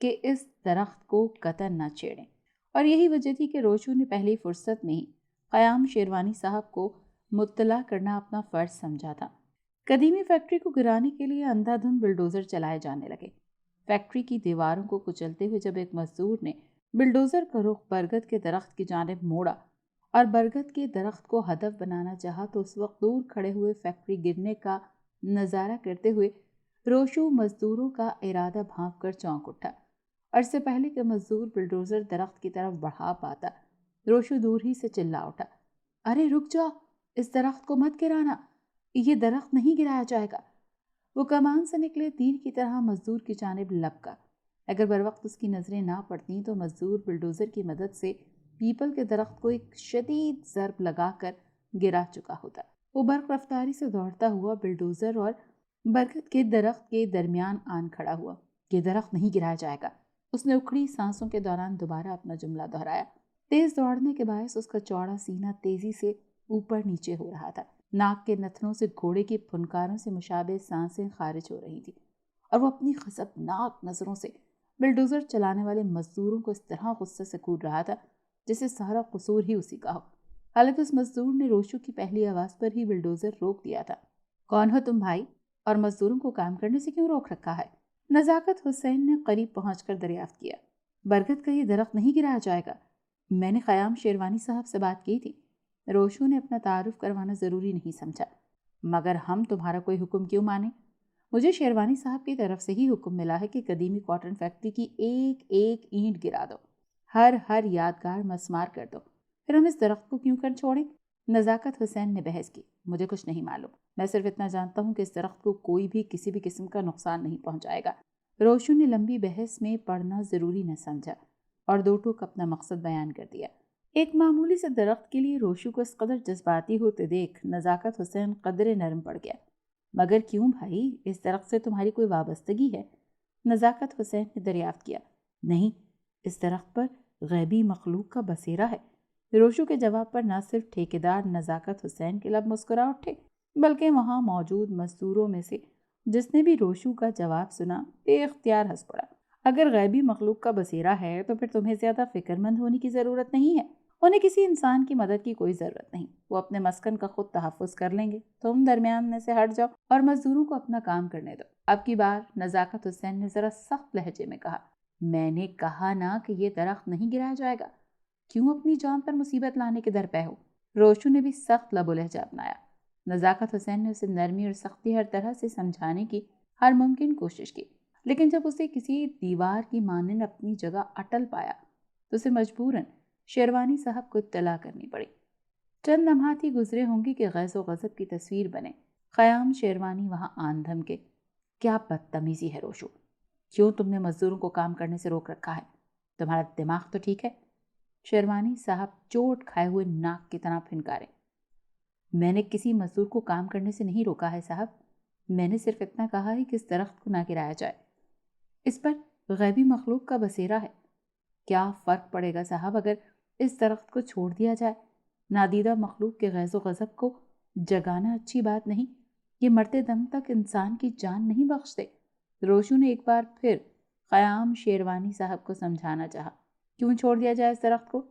کہ اس درخت کو قطعاً نہ چھیڑیں، اور یہی وجہ تھی کہ روشو نے پہلی فرصت میں ہی قیام شیروانی صاحب کو مطلع کرنا اپنا فرض سمجھا تھا۔ قدیمی فیکٹری کو گرانے کے لیے اندھا دھند بلڈوزر چلائے جانے لگے۔ فیکٹری کی دیواروں کو کچلتے ہوئے جب ایک مزدور نے بلڈوزر کا رخ برگد کے درخت کی جانب موڑا اور برگد کے درخت کو ہدف بنانا چاہا تو اس وقت دور کھڑے ہوئے فیکٹری گرنے کا نظارہ کرتے ہوئے روشو مزدوروں کا ارادہ بھانپ کر چونک اٹھا، اور اس سے پہلے کہ مزدور بلڈوزر درخت کی طرف بڑھا پاتا روشو دور ہی سے چلا اٹھا، ارے رک جاؤ، اس درخت کو مت گرانا، یہ درخت نہیں گرایا جائے گا۔ وہ کمان سے نکلے تیر کی طرح مزدور کی جانب لپکا۔ اگر بر وقت اس کی نظریں نہ پڑتیں تو مزدور بلڈوزر کی مدد سے پیپل کے درخت کو ایک شدید ضرب لگا کر گرا چکا ہوتا۔ وہ برق رفتاری سے دوڑتا ہوا بلڈوزر اور برگد کے درخت کے درمیان آن کھڑا ہوا۔ یہ درخت نہیں گرایا جائے گا، اس نے اکھڑی سانسوں کے دوران دوبارہ اپنا جملہ دہرایا۔ تیز دوڑنے کے باعث اس کا چوڑا سینہ تیزی سے اوپر نیچے ہو رہا تھا۔ ناک کے نتنوں سے گھوڑے کی پھنکاروں سے مشابہ سانسیں خارج ہو رہی تھی، اور وہ اپنی خزفناک نظروں سے بلڈوزر چلانے والے مزدوروں کو اس طرح غصے سے گھور رہا تھا جسے سارا قصور ہی اسی کا ہو۔ حالانکہ اس مزدور نے روشو کی پہلی آواز پر ہی بلڈوزر روک دیا تھا۔ کون ہو تم بھائی، اور مزدوروں کو کام کرنے سے کیوں روک رکھا ہے؟ نزاکت حسین نے قریب پہنچ کر دریافت کیا۔ برگد کا یہ درخت نہیں گرایا جائے گا، میں نے قیام شیروانی صاحب سے بات کی تھی۔ روشو نے اپنا تعارف کروانا ضروری نہیں سمجھا۔ مگر ہم تمہارا کوئی حکم کیوں مانیں؟ مجھے شیروانی صاحب کی طرف سے ہی حکم ملا ہے کہ قدیمی کاٹن فیکٹری کی ایک ایک اینٹ گرا دو، ہر یادگار مسمار کر دو، پھر ہم اس درخت کو کیوں کر چھوڑیں؟ نزاکت حسین نے بحث کی۔ مجھے کچھ نہیں معلوم، میں صرف اتنا جانتا ہوں کہ اس درخت کو کوئی بھی کسی بھی قسم کا نقصان نہیں پہنچائے گا۔ روشو نے لمبی بحث میں پڑنا ضروری نہ سمجھا اور دو ٹوک اپنا مقصد بیان کر دیا۔ ایک معمولی سے درخت کے لیے روشو کو اس قدر جذباتی ہوتے دیکھ نزاکت حسین قدرے نرم پڑ گیا۔ مگر کیوں بھائی، اس درخت سے تمہاری کوئی وابستگی ہے؟ نزاکت حسین نے دریافت کیا۔ نہیں، اس درخت پر غیبی مخلوق کا بسیرا ہے۔ روشو کے جواب پر نہ صرف ٹھیکیدار نزاکت حسین کے لب مسکرا اٹھے، بلکہ وہاں موجود مزدوروں میں سے جس نے بھی روشو کا جواب سنا بے اختیار ہنس پڑا۔ اگر غیبی مخلوق کا بسیرا ہے تو پھر تمہیں زیادہ فکر مند ہونے کی ضرورت نہیں ہے، انہیں کسی انسان کی مدد کی کوئی ضرورت نہیں، وہ اپنے مسکن کا خود تحفظ کر لیں گے۔ تم درمیان میں سے ہٹ جاؤ اور مزدوروں کو اپنا کام کرنے دو۔ اب کی بار نزاکت حسین نے ذرا سخت لہجے میں کہا، میں نے کہا نا کہ یہ درخت نہیں گرایا جائے گا، کیوں اپنی جان پر مصیبت لانے کے در پہ ہو؟ روشو نے بھی سخت لب و لہجہ اپنایا۔ نزاکت حسین نے اسے نرمی اور سختی ہر طرح سے سمجھانے کی ہر ممکن کوشش کی، لیکن جب اسے کسی دیوار کی مانند اپنی جگہ اٹل پایا تو اسے مجبوراً شیروانی صاحب کو اطلاع کرنی پڑی۔ چند لمحات ہی گزرے ہوں گے کہ غیظ و غضب کی تصویر بنے۔ قیام شیروانی وہاں آن دھمکے، کیا بدتمیزی ہے روشو، کیوں تم نے مزدوروں کو کام کرنے سے روک رکھا ہے؟ تمہارا دماغ تو ٹھیک ہے؟ شیروانی صاحب چوٹ کھائے ہوئے ناک کی طرح پھنکارے۔ میں نے کسی مزدور کو کام کرنے سے نہیں روکا ہے صاحب، میں نے صرف اتنا کہا ہے کہ اس درخت کو نہ گرایا جائے، اس پر غیبی مخلوق کا بسیرا ہے۔ کیا فرق پڑے گا صاحب اگر اس درخت کو چھوڑ دیا جائے؟ نادیدہ مخلوق کے غیظ و غضب کو جگانا اچھی بات نہیں، یہ مرتے دم تک انسان کی جان نہیں بخشتے۔ روشو نے ایک بار پھر قیام شیروانی صاحب کو سمجھانا چاہا، کیوں چھوڑ دیا جائے اس درخت کو؟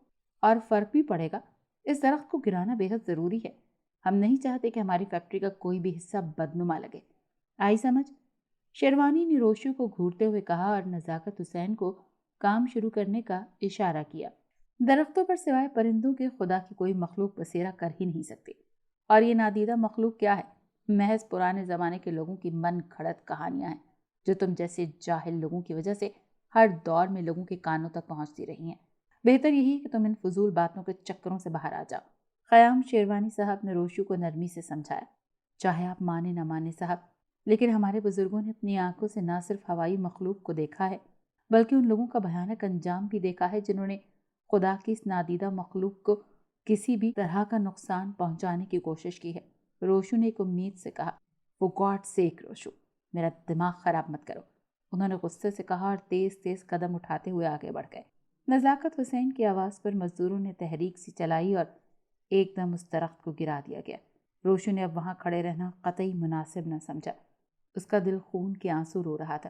اور فرق بھی پڑے گا، اس درخت کو گرانا بے حد ضروری ہے، ہم نہیں چاہتے کہ ہماری فیکٹری کا کوئی بھی حصہ بدنما لگے، آئی سمجھ؟ شیروانی نے روشو کو گھورتے ہوئے کہا اور نزاکت حسین کو کام شروع کرنے کا اشارہ کیا۔ درختوں پر سوائے پرندوں کے خدا کی کوئی مخلوق بسیرا کر ہی نہیں سکتی، اور یہ نادیدہ مخلوق کیا ہے؟ محض پرانے زمانے کے لوگوں کی من گھڑت کہانیاں ہیں جو تم جیسے جاہل لوگوں کی وجہ سے ہر دور میں لوگوں کے کانوں تک پہنچتی رہی ہیں۔ بہتر یہی کہ تم ان فضول باتوں کے چکروں سے باہر آ جاؤ۔ قیام شیروانی صاحب نے روشو کو نرمی سے سمجھایا، چاہے آپ مانے نہ مانے صاحب، لیکن ہمارے بزرگوں نے اپنی آنکھوں سے نہ صرف ہوائی مخلوق کو دیکھا ہے بلکہ ان لوگوں کا بھیانک انجام بھی دیکھا ہے جنہوں نے خدا کی اس نادیدہ مخلوق کو کسی بھی طرح کا نقصان پہنچانے کی کوشش کی ہے۔ روشو نے ایک امید سے کہا، For God's sake روشو، میرا دماغ خراب مت کرو، انہوں نے غصے سے کہا اور تیز تیز قدم اٹھاتے ہوئے آگے بڑھ گئے۔ نزاکت حسین کی آواز پر مزدوروں نے تحریک سی چلائی اور ایک دم اس درخت کو گرا دیا گیا۔ روشو نے اب وہاں کھڑے رہنا قطعی مناسب نہ سمجھا، اس کا دل خون کے آنسو رو رہا تھا۔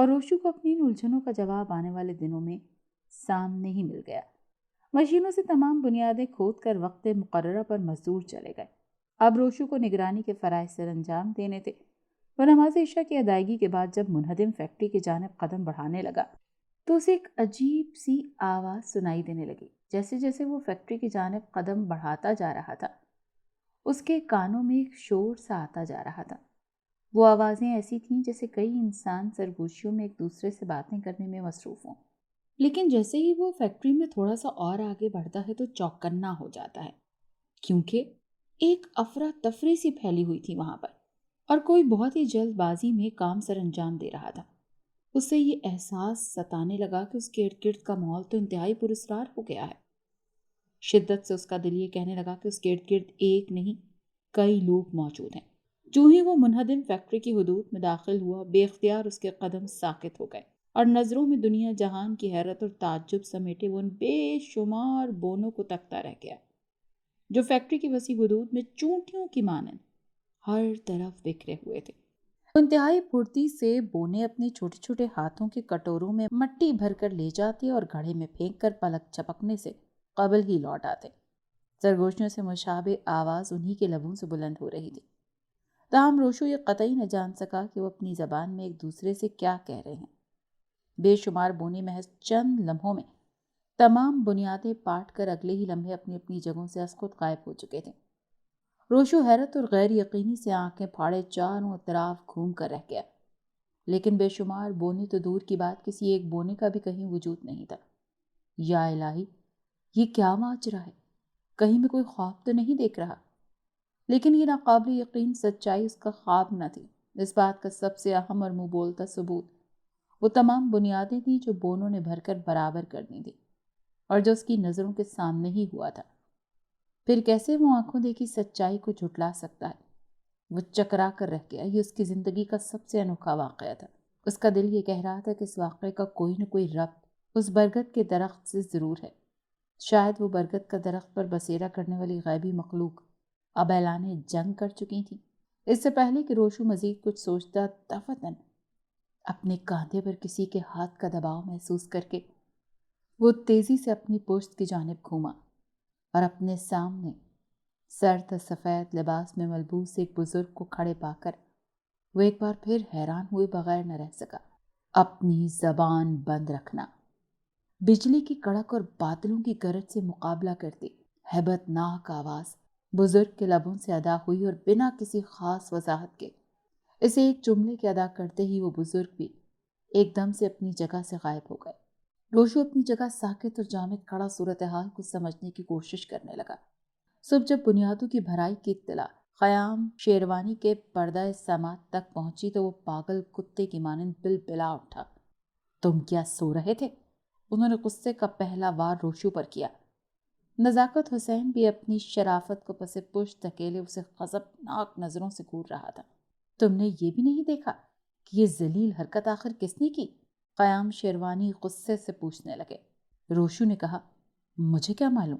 اور روشو کو اپنی ان الجھنوں کا جواب آنے والے دنوں میں سامنے ہی مل گیا۔ مشینوں سے تمام بنیادیں کھود کر وقت مقررہ پر مزدور چلے گئے۔ اب روشو کو نگرانی کے فرائض سر انجام دینے تھے۔ وہ نماز عشاء کی ادائیگی کے بعد جب منہدم فیکٹری کی جانب قدم بڑھانے لگا تو اسے ایک عجیب سی آواز سنائی دینے لگی۔ جیسے جیسے وہ فیکٹری کی جانب قدم بڑھاتا جا رہا تھا اس کے کانوں میں ایک شور سا آتا جا رہا تھا۔ وہ آوازیں ایسی تھیں جیسے کئی انسان سرگوشیوں میں ایک دوسرے سے باتیں کرنے میں مصروف ہوں، لیکن جیسے ہی وہ فیکٹری میں تھوڑا سا اور آگے بڑھتا ہے تو چوکنا ہو جاتا ہے، کیونکہ ایک افراتفری سی پھیلی ہوئی تھی وہاں پر، اور کوئی بہت ہی جلد بازی میں کام سر انجام دے رہا تھا۔ اسے یہ احساس ستانے لگا کہ اس کے ارد گرد کا ماحول تو انتہائی پراسرار ہو گیا ہے۔ شدت سے اس کا دل یہ کہنے لگا کہ اس کے ارد گرد ایک نہیں کئی لوگ موجود ہیں۔ جو ہی وہ منہدم فیکٹری کی حدود میں داخل ہوا، بے اختیار اس کے قدم ساکت ہو گئے اور نظروں میں دنیا جہان کی حیرت اور تعجب سمیٹے وہ ان بے شمار بونوں کو تکتا رہ گیا جو فیکٹری کی وسیع حدود میں چونٹیوں کی مانند ہر طرف بکھرے ہوئے تھے۔ انتہائی پھرتی سے بونے اپنے چھوٹے چھوٹے ہاتھوں کے کٹوروں میں مٹی بھر کر لے جاتے اور گھڑے میں پھینک کر پلک چپکنے سے قبل ہی لوٹ آتے۔ سرگوشیوں سے مشابہ آواز انہی کے لبوں سے بلند ہو رہی تھی، تاہم روشو یہ قطعی نہ جان سکا کہ وہ اپنی زبان میں ایک دوسرے سے کیا کہہ رہے ہیں۔ بے شمار بونے محض چند لمحوں میں تمام بنیادیں پاٹ کر اگلے ہی لمحے اپنی اپنی جگہوں سے از خود غائب ہو چکے تھے۔ روشو حیرت اور غیر یقینی سے آنکھیں پھاڑے چاروں طرف گھوم کر رہ گیا، لیکن بے شمار بونے تو دور کی بات کسی ایک بونے کا بھی کہیں وجود نہیں تھا۔ یا الہی، یہ کیا ماجرا ہے؟ کہیں میں کوئی خواب تو نہیں دیکھ رہا؟ لیکن یہ ناقابل یقین سچائی اس کا خواب نہ تھی۔ اس بات کا سب سے اہم اور منہ بولتا ثبوت وہ تمام بنیادیں تھیں جو بونوں نے بھر کر برابر کرنی تھی اور جو اس کی نظروں کے سامنے ہی ہوا تھا۔ پھر کیسے وہ آنکھوں دیکھی سچائی کو جھٹلا سکتا ہے؟ وہ چکرا کر رہ گیا۔ یہ اس کی زندگی کا سب سے انوکھا واقعہ تھا۔ اس کا دل یہ کہہ رہا تھا کہ اس واقعے کا کوئی نہ کوئی ربط اس برگد کے درخت سے ضرور ہے۔ شاید وہ برگد کا درخت پر بسیرا کرنے والی غیبی مخلوق اب اعلان جنگ کر چکی تھی۔ اس سے پہلے کہ روشو مزید کچھ سوچتا، دفتن اپنے کاندھے پر کسی کے ہاتھ کا دباؤ محسوس کر کے وہ تیزی سے اپنی پشت کی جانب گھوما اور اپنے سامنے سرد سفید لباس میں ملبوس ایک بزرگ کو کھڑے پا کر وہ ایک بار پھر حیران ہوئے بغیر نہ رہ سکا۔ اپنی زبان بند رکھنا، بجلی کی کڑک اور بادلوں کی گرج سے مقابلہ کرتی ہیبت ناک آواز بزرگ کے لبوں سے ادا ہوئی اور بنا کسی خاص وضاحت کے اسے ایک جملے کے ادا کرتے ہی وہ بزرگ بھی ایک دم سے اپنی جگہ سے غائب ہو گئے۔ روشو اپنی جگہ ساکت اور جامد کھڑا صورتحال کو سمجھنے کی کوشش کرنے لگا۔ صبح جب بنیادوں کی بھرائی کی اطلاع خیام شیروانی کے پردہ سماعت تک پہنچی تو وہ پاگل کتے کی مانند بل بلا اٹھا۔ تم کیا سو رہے تھے؟ انہوں نے غصے کا پہلا وار روشو پر کیا۔ نزاکت حسین بھی اپنی شرافت کو پس پشت دھکیلے اسے غضبناک نظروں سے گھور رہا تھا۔ تم نے یہ بھی نہیں دیکھا کہ یہ ذلیل حرکت آخر کس نے کی؟ خیام شیروانی غصے سے پوچھنے لگے۔ روشو نے کہا، مجھے کیا معلوم؟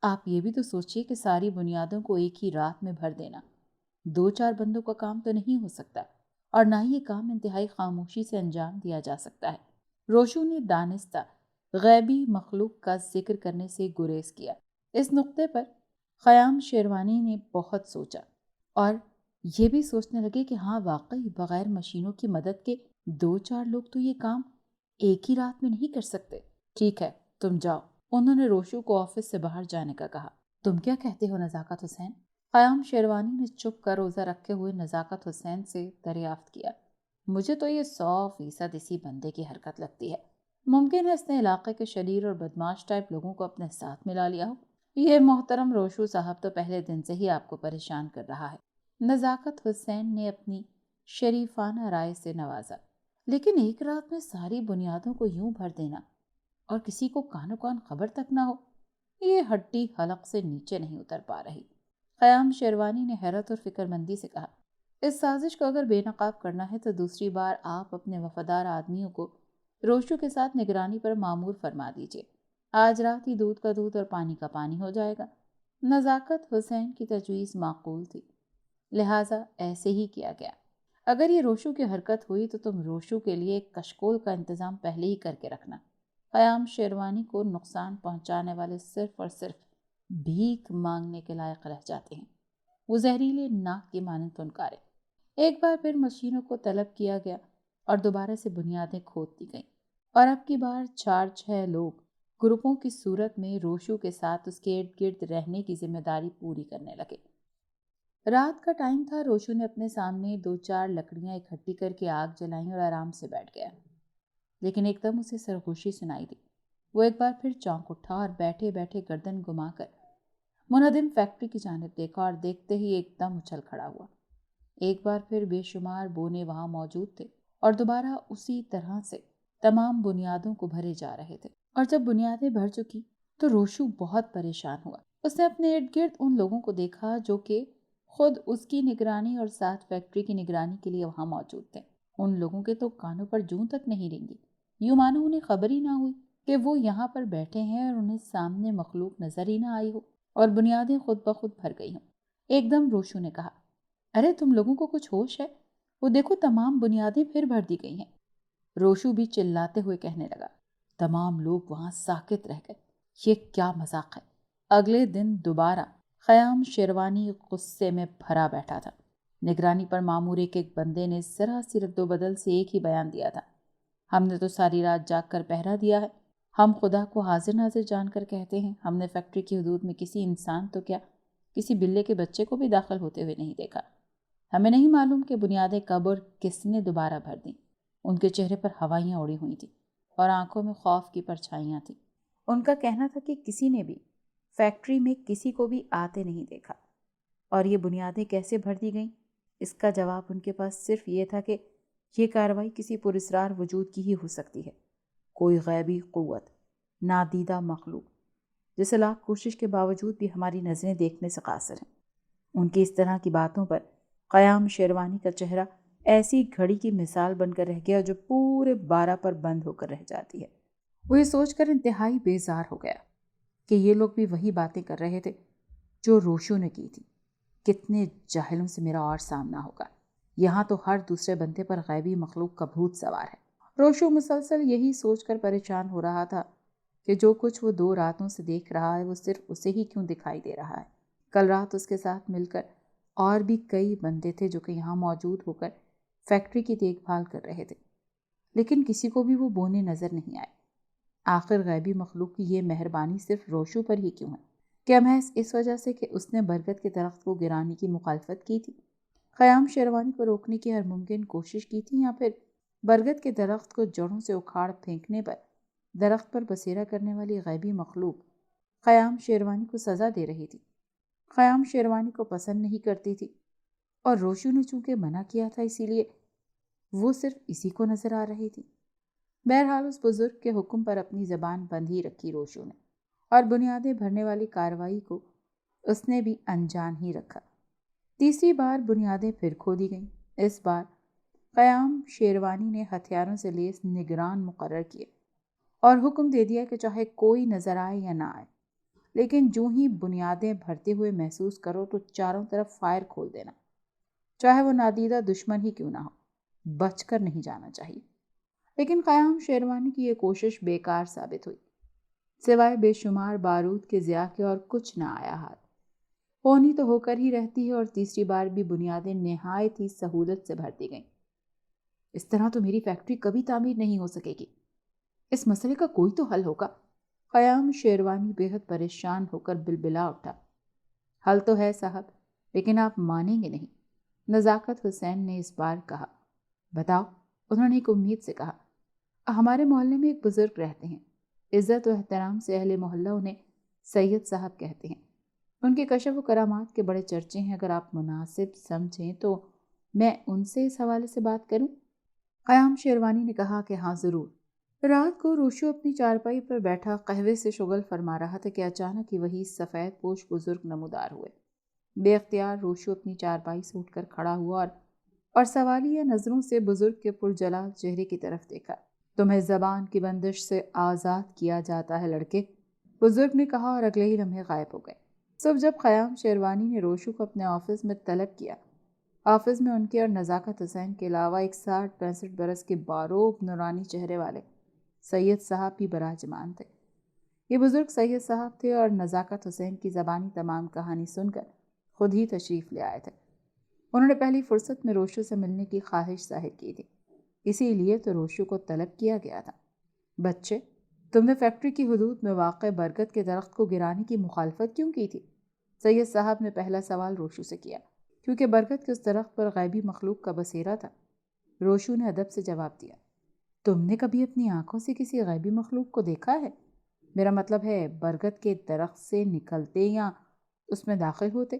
آپ یہ بھی تو سوچئے کہ ساری بنیادوں کو ایک ہی رات میں بھر دینا 2-4 بندوں کا کام تو نہیں ہو سکتا، اور نہ ہی یہ کام انتہائی خاموشی سے انجام دیا جا سکتا ہے۔ روشو نے دانستہ غیبی مخلوق کا ذکر کرنے سے گریز کیا۔ اس نقطے پر خیام شیروانی نے بہت سوچا اور یہ بھی سوچنے لگے کہ ہاں واقعی بغیر مشینوں کی مدد کے 2-4 لوگ تو یہ کام ایک ہی رات میں نہیں کر سکتے۔ ٹھیک ہے، تم جاؤ، انہوں نے روشو کو آفس سے باہر جانے کا کہا۔ تم کیا کہتے ہو نزاکت حسین؟ خیام شیروانی نے چپ کر روزہ رکھے ہوئے نزاکت حسین سے دریافت کیا۔ مجھے تو یہ 100% اسی بندے کی حرکت لگتی ہے۔ ممکن ہے اس نے علاقے کے شریر اور بدماش ٹائپ لوگوں کو اپنے ساتھ ملا لیا ہو۔ یہ محترم روشو صاحب تو پہلے دن سے ہی آپ کو پریشان کر رہا ہے۔ نزاکت حسین نے اپنی شریفانہ رائے سے نوازا۔ لیکن ایک رات میں ساری بنیادوں کو یوں بھر دینا اور کسی کو کانو کان خبر تک نہ ہو، یہ ہڈی حلق سے نیچے نہیں اتر پا رہی۔ خیام شیروانی نے حیرت اور فکر مندی سے کہا، اس سازش کو اگر بے نقاب کرنا ہے تو دوسری بار آپ اپنے وفادار آدمیوں کو روشو کے ساتھ نگرانی پر مامور فرما دیجیے۔ آج رات ہی دودھ کا دودھ اور پانی کا پانی ہو جائے گا۔ نزاکت حسین کی تجویز معقول تھی، لہٰذا ایسے ہی کیا گیا۔ اگر یہ روشو کی حرکت ہوئی تو تم روشو کے لیے ایک کشکول کا انتظام پہلے ہی کر کے رکھنا۔ قیام شیروانی کو نقصان پہنچانے والے صرف اور صرف بھیک مانگنے کے لائق رہ جاتے ہیں۔ وہ زہریلے ناک کی مانند پھنکارے۔ ایک بار پھر مشینوں کو طلب کیا گیا اور دوبارہ سے بنیادیں کھود دی گئیں، اور اب کی بار 4-6 لوگ گروپوں کی صورت میں روشو کے ساتھ اس کے ارد گرد رہنے کی ذمہ داری پوری کرنے لگے۔ رات کا ٹائم تھا۔ روشو نے اپنے سامنے 2-4 لکڑیاں اکٹھی کر کے آگ جلائیں اور آرام سے بیٹھ گیا، لیکن ایک دم اسے سرگوشی سنائی دی۔ وہ ایک بار پھر چونک اٹھا اور بیٹھے بیٹھے گردن گھما کر منہدم فیکٹری کی جانب دیکھا، اور دیکھتے ہی ایک دم اچھل کھڑا ہوا۔ ایک بار پھر بے شمار بونے وہاں موجود تھے اور دوبارہ اسی طرح سے تمام بنیادوں کو بھرے جا رہے تھے، اور جب بنیادیں بھر چکی تو روشو بہت پریشان ہوا۔ اس نے اپنے ارد گرد ان لوگوں کو دیکھا جو کہ خود اس کی نگرانی اور ساتھ فیکٹری کی نگرانی کے لیے وہاں موجود تھے۔ ان لوگوں کے تو کانوں پر جوں تک نہیں رینگی، یوں مانو انہیں خبر ہی نہ ہوئی کہ وہ یہاں پر بیٹھے ہیں اور انہیں سامنے مخلوق نظر ہی نہ آئی ہو اور بنیادیں خود بخود بھر گئی ہوں۔ ایک دم روشو نے کہا، ارے تم لوگوں کو کچھ ہوش ہے؟ وہ دیکھو تمام بنیادیں پھر بھر دی گئی ہیں۔ روشو بھی چلاتے ہوئے کہنے لگا۔ تمام لوگ وہاں ساکت رہ گئے۔ یہ کیا مذاق ہے؟ اگلے دن دوبارہ قیام شیروانی غصے میں بھرا بیٹھا تھا۔ نگرانی پر مامور ایک بندے نے ذرا سی رد و بدل سے ایک ہی بیان دیا تھا، ہم نے تو ساری رات جاگ کر پہرا دیا ہے، ہم خدا کو حاضر ناظر جان کر کہتے ہیں، ہم نے فیکٹری کی حدود میں کسی انسان تو کیا کسی بلے کے بچے کو بھی داخل ہوتے ہوئے نہیں دیکھا۔ ہمیں نہیں معلوم کہ بنیادیں کب اور کس نے دوبارہ بھر دیں۔ ان کے چہرے پر ہوائیاں اڑی ہوئی تھیں اور آنکھوں میں خوف کی پرچھائیاں تھیں۔ ان کا کہنا تھا کہ کسی نے بھی فیکٹری میں کسی کو بھی آتے نہیں دیکھا، اور یہ بنیادیں کیسے بھر دی گئیں؟ اس کا جواب ان کے پاس صرف یہ تھا کہ یہ کارروائی کسی پراسرار وجود کی ہی ہو سکتی ہے، کوئی غیبی قوت، نادیدہ مخلوق جسے لاکھ کوشش کے باوجود بھی ہماری نظریں دیکھنے سے قاصر ہیں۔ ان کی اس طرح کی باتوں پر قیام شیروانی کا چہرہ ایسی گھڑی کی مثال بن کر رہ گیا جو پورے 12 پر بند ہو کر رہ جاتی ہے۔ وہ یہ سوچ کر انتہائی بیزار ہو گیا کہ یہ لوگ بھی وہی باتیں کر رہے تھے جو روشو نے کی تھی۔ کتنے جاہلوں سے میرا اور سامنا ہوگا، یہاں تو ہر دوسرے بندے پر غیبی مخلوق کا بھوت سوار ہے۔ روشو مسلسل یہی سوچ کر پریشان ہو رہا تھا کہ جو کچھ وہ 2 راتوں سے دیکھ رہا ہے وہ صرف اسے ہی کیوں دکھائی دے رہا ہے۔ کل رات اس کے ساتھ مل کر اور بھی کئی بندے تھے جو کہ یہاں موجود ہو کر فیکٹری کی دیکھ بھال کر رہے تھے، لیکن کسی کو بھی وہ بونے نظر نہیں آئے۔ آخر غیبی مخلوق کی یہ مہربانی صرف روشو پر ہی کیوں ہے؟ کیا محض اس وجہ سے کہ اس نے برگد کے درخت کو گرانے کی مخالفت کی تھی، قیام شیروانی کو روکنے کی ہر ممکن کوشش کی تھی، یا پھر برگد کے درخت کو جڑوں سے اکھاڑ پھینکنے پر درخت پر بسیرا کرنے والی غیبی مخلوق قیام شیروانی کو سزا دے رہی تھی؟ قیام شیروانی کو پسند نہیں کرتی تھی، اور روشو نے چونکہ منع کیا تھا اسی لیے وہ صرف اسی کو نظر آ رہی تھی۔ بہرحال اس بزرگ کے حکم پر اپنی زبان بند ہی رکھی روشو نے، اور بنیادیں بھرنے والی کارروائی کو اس نے بھی انجان ہی رکھا۔ تیسری بار بنیادیں پھر کھودی گئیں۔ اس بار قیام شیروانی نے ہتھیاروں سے لیس نگران مقرر کیے اور حکم دے دیا کہ چاہے کوئی نظر آئے یا نہ آئے، لیکن جو ہی بنیادیں بھرتے ہوئے محسوس کرو تو چاروں طرف فائر کھول دینا، چاہے وہ نادیدہ دشمن ہی کیوں نہ ہو، بچ کر نہیں جانا چاہیے۔ لیکن قیام شیروانی کی یہ کوشش بیکار ثابت ہوئی، سوائے بے شمار بارود کے ضیاء کے اور کچھ نہ آیا ہاتھ۔ ہونی تو ہو کر ہی رہتی ہے، اور تیسری بار بھی بنیادیں نہایت ہی سہولت سے بھر دی گئیں۔ اس طرح تو میری فیکٹری کبھی تعمیر نہیں ہو سکے گی، اس مسئلے کا کوئی تو حل ہوگا۔ قیام شیروانی بے حد پریشان ہو کر بلبلا اٹھا۔ حل تو ہے صاحب، لیکن آپ مانیں گے نہیں، نزاکت حسین نے اس بار کہا۔ بتاؤ، انہوں نے ایک امید سے کہا۔ ہمارے محلے میں ایک بزرگ رہتے ہیں، عزت و احترام سے اہل محلہ انہیں سید صاحب کہتے ہیں، ان کے کشف و کرامات کے بڑے چرچے ہیں، اگر آپ مناسب سمجھیں تو میں ان سے اس حوالے سے بات کروں؟ قیام شیروانی نے کہا کہ ہاں ضرور۔ رات کو روشو اپنی چارپائی پر بیٹھا قہوے سے شغل فرما رہا تھا کہ اچانک ہی وہی سفید پوش بزرگ نمودار ہوئے۔ بے اختیار روشو اپنی چارپائی سے اٹھ کر کھڑا ہوا اور سوالیہ نظروں سے بزرگ کے پرجلال چہرے کی طرف دیکھا۔ تمہیں زبان کی بندش سے آزاد کیا جاتا ہے لڑکے، بزرگ نے کہا، اور اگلے ہی لمحے غائب ہو گئے۔ صبح جب قیام شیروانی نے روشو کو اپنے آفس میں طلب کیا آفس میں ان کے اور نزاکت حسین کے علاوہ ایک 60-65 برس کے باروب نورانی چہرے والے سید صاحب بھی براجمان تھے۔ یہ بزرگ سید صاحب تھے اور نزاکت حسین کی زبانی تمام کہانی سن کر خود ہی تشریف لے آئے تھے۔ انہوں نے پہلی فرصت میں روشو سے ملنے کی خواہش ظاہر کی تھی، اسی لیے تو روشو کو طلب کیا گیا تھا۔ بچے، تم نے فیکٹری کی حدود میں واقع برگد کے درخت کو گرانے کی مخالفت کیوں کی تھی؟ سید صاحب نے پہلا سوال روشو سے کیا، کیونکہ برگد کے اس درخت پر غیبی مخلوق کا بسیرا تھا۔ روشو نے ادب سے جواب دیا، تم نے کبھی اپنی آنکھوں سے کسی غیبی مخلوق کو دیکھا ہے؟ میرا مطلب ہے برگد کے درخت سے نکلتے یا اس میں داخل ہوتے۔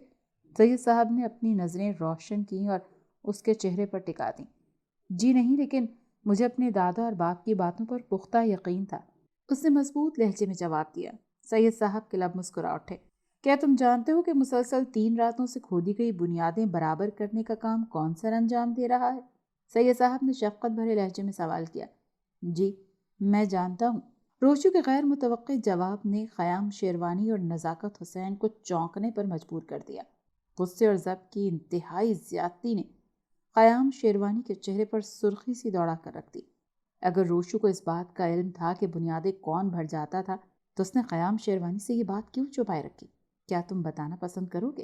سید صاحب نے اپنی نظریں روشن کیں اور اس کے چہرے پر ٹکا دیں۔ جی نہیں، لیکن مجھے اپنے دادا اور باپ کی باتوں پر پختہ یقین تھا، اس نے مضبوط لہجے میں جواب دیا۔ سید صاحب کے لب مسکرا اٹھے۔ کیا تم جانتے ہو کہ مسلسل 3 راتوں سے کھودی گئی بنیادیں برابر کرنے کا کام کون سر انجام دے رہا ہے؟ سید صاحب نے شفقت بھرے لہجے میں سوال کیا۔ جی، میں جانتا ہوں۔ روشو کے غیر متوقع جواب نے خیام شیروانی اور نزاکت حسین کو چونکنے پر مجبور کر دیا۔ غصے اور ضبط کی انتہائی زیادتی نے خیام شیروانی کے چہرے پر سرخی سی دوڑا کر رکھ دی۔ اگر روشو کو اس بات کا علم تھا کہ بنیادیں کون بھر جاتا تھا تو اس نے خیام شیروانی سے یہ بات کیوں چھپائے رکھی؟ کیا تم بتانا پسند کرو گے؟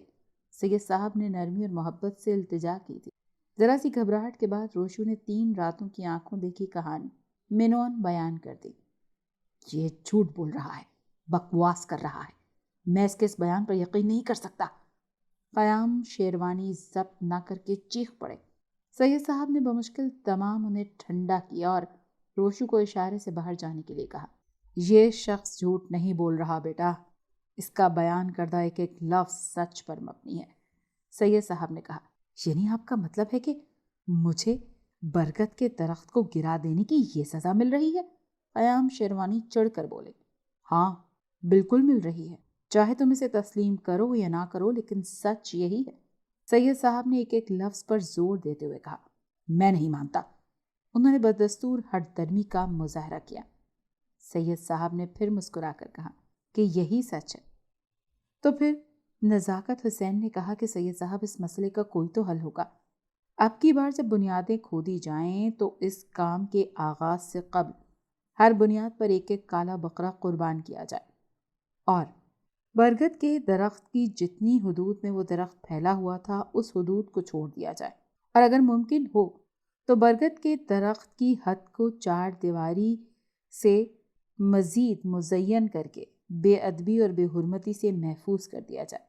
سید صاحب نے نرمی اور محبت سے التجا کی تھی۔ ذرا سی گھبراہٹ کے بعد روشو نے 3 راتوں کی آنکھوں دیکھی کہانی منون بیان کر دی۔ یہ جھوٹ بول رہا ہے، بکواس کر رہا ہے، میں اس کے اس بیان پر یقین نہیں کر سکتا۔ خیام شیروانی ضبط نہ کر کے چیخ پڑے۔ سید صاحب نے بمشکل تمام انہیں ٹھنڈا کیا اور روشو کو اشارے سے باہر جانے کے لیے کہا۔ یہ شخص جھوٹ نہیں بول رہا بیٹا، اس کا بیان کردہ ایک ایک لفظ سچ پر مبنی ہے۔ سید صاحب نے کہا، یعنی آپ کا مطلب ہے کہ مجھے برگد کے درخت کو گرا دینے کی یہ سزا مل رہی ہے؟ خیام شیروانی چڑھ کر بولے۔ ہاں، بالکل مل رہی ہے، چاہے تم اسے تسلیم کرو یا نہ کرو، لیکن سچ یہی ہے۔ سید صاحب نے ایک ایک لفظ پر زور دیتے ہوئے کہا، میں نہیں مانتا۔ انہوں نے بدستور ہٹ درمی کا مظاہرہ کیا۔ سید صاحب نے پھر مسکرا کر کہا کہ یہی سچ ہے۔ تو پھر نزاکت حسین نے کہا کہ سید صاحب اس مسئلے کا کوئی تو حل ہوگا۔ اب کی بار جب بنیادیں کھودی جائیں تو اس کام کے آغاز سے قبل ہر بنیاد پر ایک ایک کالا بکرا قربان کیا جائے، اور برگد کے درخت کی جتنی حدود میں وہ درخت پھیلا ہوا تھا اس حدود کو چھوڑ دیا جائے، اور اگر ممکن ہو تو برگد کے درخت کی حد کو 4 دیواری سے مزید مزین کر کے بے ادبی اور بے حرمتی سے محفوظ کر دیا جائے۔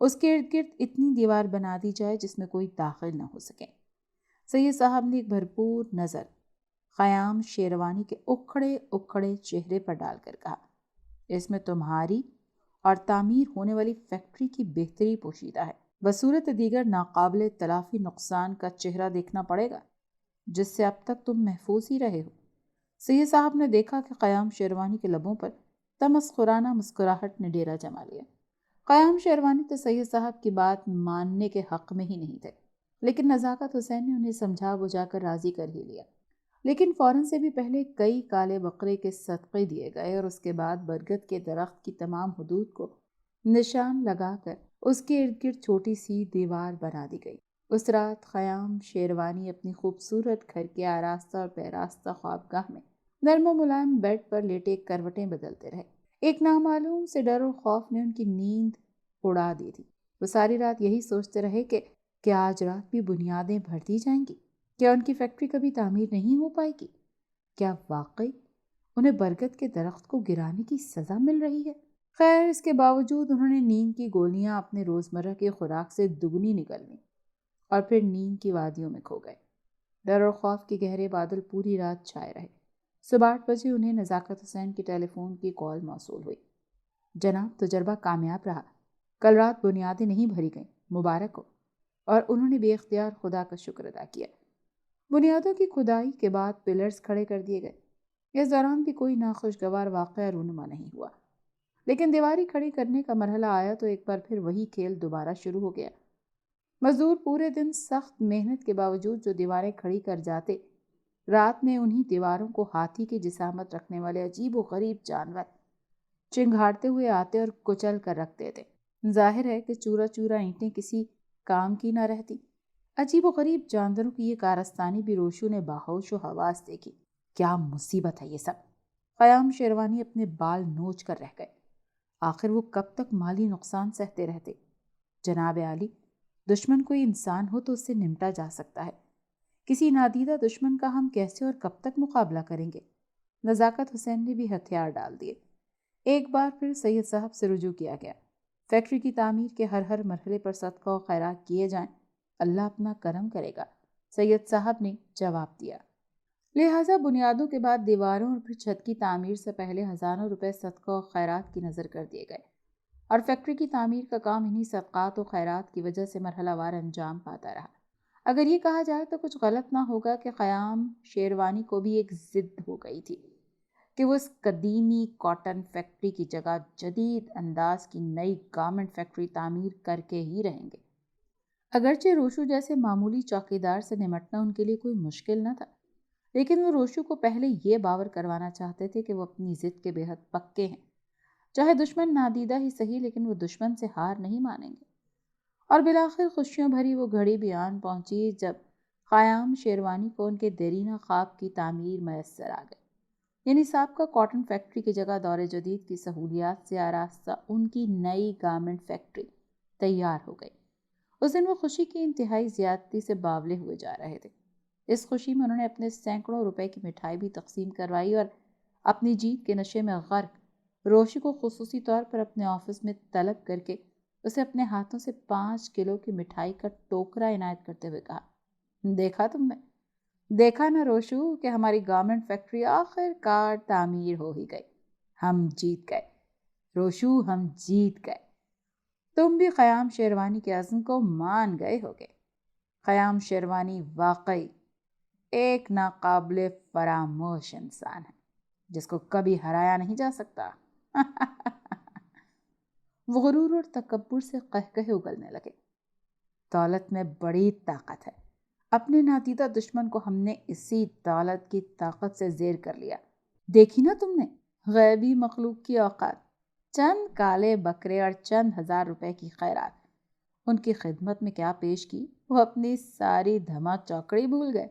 اس کے ارد گرد اتنی دیوار بنا دی جائے جس میں کوئی داخل نہ ہو سکے۔ سید صاحب نے ایک بھرپور نظر خیام شیروانی کے اکھڑے اکھڑے چہرے پر ڈال کر کہا، اس میں تمہاری اور تعمیر ہونے والی فیکٹری کی بہتری پوشیدہ ہے، بصورت دیگر ناقابل تلافی نقصان کا چہرہ دیکھنا پڑے گا جس سے اب تک تم محفوظ ہی رہے ہو۔ سید صاحب نے دیکھا کہ خیام شیروانی کے لبوں پر تمسخرانہ مسکراہٹ نے ڈیرا جما لیا۔ خیام شیروانی تو سید صاحب کی بات ماننے کے حق میں ہی نہیں تھے، لیکن نزاکت حسین نے انہیں سمجھا بجھا کر راضی کر ہی لیا۔ لیکن فوراً سے بھی پہلے کئی کالے بکرے کے صدقے دیے گئے اور اس کے بعد برگد کے درخت کی تمام حدود کو نشان لگا کر اس کے ارد گرد چھوٹی سی دیوار بنا دی گئی۔ اس رات خیام شیروانی اپنی خوبصورت گھر کے آراستہ اور پیراستہ خوابگاہ میں نرم و ملائم بیڈ پر لیٹے کروٹیں بدلتے رہے۔ ایک نامعلوم سے ڈر اور خوف نے ان کی نیند اڑا دی تھی۔ وہ ساری رات یہی سوچتے رہے کہ کیا آج رات بھی بنیادیں بھر دی جائیں گی؟ کیا ان کی فیکٹری کبھی تعمیر نہیں ہو پائے گی؟ کیا واقعی انہیں برگد کے درخت کو گرانے کی سزا مل رہی ہے؟ خیر، اس کے باوجود انہوں نے نیند کی گولیاں اپنے روزمرہ کی خوراک سے دگنی نکل لیں اور پھر نیند کی وادیوں میں کھو گئے۔ ڈر اور خوف کے گہرے بادل پوری رات چھائے رہے۔ صبح 8 بجے انہیں نزاکت حسین کی ٹیلی فون کی کال موصول ہوئی۔ جناب، تجربہ کامیاب رہا، کل رات بنیادیں نہیں بھری گئیں، مبارک ہو۔ اور انہوں نے بے اختیار خدا کا شکر ادا کیا۔ بنیادوں کی کھدائی کے بعد پلرز کھڑے کر دیے گئے۔ اس دوران بھی کوئی ناخوشگوار واقعہ رونما نہیں ہوا، لیکن دیواری کھڑی کرنے کا مرحلہ آیا تو ایک بار پھر وہی کھیل دوبارہ شروع ہو گیا۔ مزدور پورے دن سخت محنت کے باوجود جو دیواریں کھڑی کر جاتے، رات میں انہی دیواروں کو ہاتھی کی جسامت رکھنے والے عجیب و غریب جانور چنگھاڑتے ہوئے آتے اور کچل کر رکھ دیتے۔ ظاہر ہے کہ چورا چورا اینٹیں کسی کام کی نہ رہتی۔ عجیب و غریب جانداروں کی یہ کارستانی بھی روشو نے باہوش و حواس دیکھی۔ کیا مصیبت ہے یہ سب! قیام شیروانی اپنے بال نوچ کر رہ گئے۔ آخر وہ کب تک مالی نقصان سہتے رہتے؟ جناب عالی، دشمن کوئی انسان ہو تو اس سے نمٹا جا سکتا ہے، کسی نادیدہ دشمن کا ہم کیسے اور کب تک مقابلہ کریں گے؟ نزاکت حسین نے بھی ہتھیار ڈال دیے۔ ایک بار پھر سید صاحب سے رجوع کیا گیا، فیکٹری کی تعمیر کے ہر مرحلے پر صدقہ و خیرات کیے جائیں، اللہ اپنا کرم کرے گا، سید صاحب نے جواب دیا۔ لہٰذا بنیادوں کے بعد دیواروں اور پھر چھت کی تعمیر سے پہلے ہزاروں روپے صدقہ و خیرات کی نظر کر دیے گئے، اور فیکٹری کی تعمیر کا کام انہی صدقات و خیرات کی وجہ سے مرحلہ وار انجام پاتا رہا۔ اگر یہ کہا جائے تو کچھ غلط نہ ہوگا کہ قیام شیروانی کو بھی ایک ضد ہو گئی تھی کہ وہ اس قدیمی کاٹن فیکٹری کی جگہ جدید انداز کی نئی گارمنٹ فیکٹری تعمیر کر کے ہی رہیں گے۔ اگرچہ روشو جیسے معمولی چوکیدار سے نمٹنا ان کے لیے کوئی مشکل نہ تھا، لیکن وہ روشو کو پہلے یہ باور کروانا چاہتے تھے کہ وہ اپنی ضد کے بے حد پکے ہیں، چاہے دشمن نادیدہ ہی صحیح، لیکن وہ دشمن سے ہار نہیں مانیں گے۔ اور بالآخر خوشیوں بھری وہ گھڑی بھی آن پہنچی جب قیام شیروانی کو ان کے دیرینہ خواب کی تعمیر میسر آ گئی، یعنی سابقہ کاٹن فیکٹری کی جگہ دور جدید کی سہولیات سے آراستہ ان کی نئی گارمنٹ فیکٹری تیار ہو گئی۔ اس دن وہ خوشی کی انتہائی زیادتی سے باولے ہوئے جا رہے تھے۔ اس خوشی میں انہوں نے اپنے سینکڑوں روپے کی مٹھائی بھی تقسیم کروائی اور اپنی جیت کے نشے میں غرق روشی کو خصوصی طور پر اپنے آفس میں طلب کر کے اسے اپنے ہاتھوں سے 5 کلو کی مٹھائی کا ٹوکرا عنایت کرتے ہوئے کہا، دیکھا تم نے؟ دیکھا نا روشو کہ ہماری گارمنٹ فیکٹری آخر کار تعمیر ہو ہی گئی، ہم جیت گئے روشو، ہم جیت گئے۔ تم بھی قیام شیروانی کے عزم کو مان گئے ہوگے۔ قیام شیروانی واقعی ایک ناقابل فراموش انسان ہے جس کو کبھی ہرایا نہیں جا سکتا۔ وہ غرور اور تکبر سے قہقہے اگلنے لگے۔ دولت میں بڑی طاقت ہے، اپنے نادیدہ دشمن کو ہم نے اسی دولت کی طاقت سے زیر کر لیا۔ دیکھی نا تم نے غیبی مخلوق کی اوقات، چند کالے بکرے اور چند ہزار روپے کی خیرات، ان کی خدمت میں کیا پیش کی؟ وہ اپنی ساری دھما چوکڑی بھول گئے۔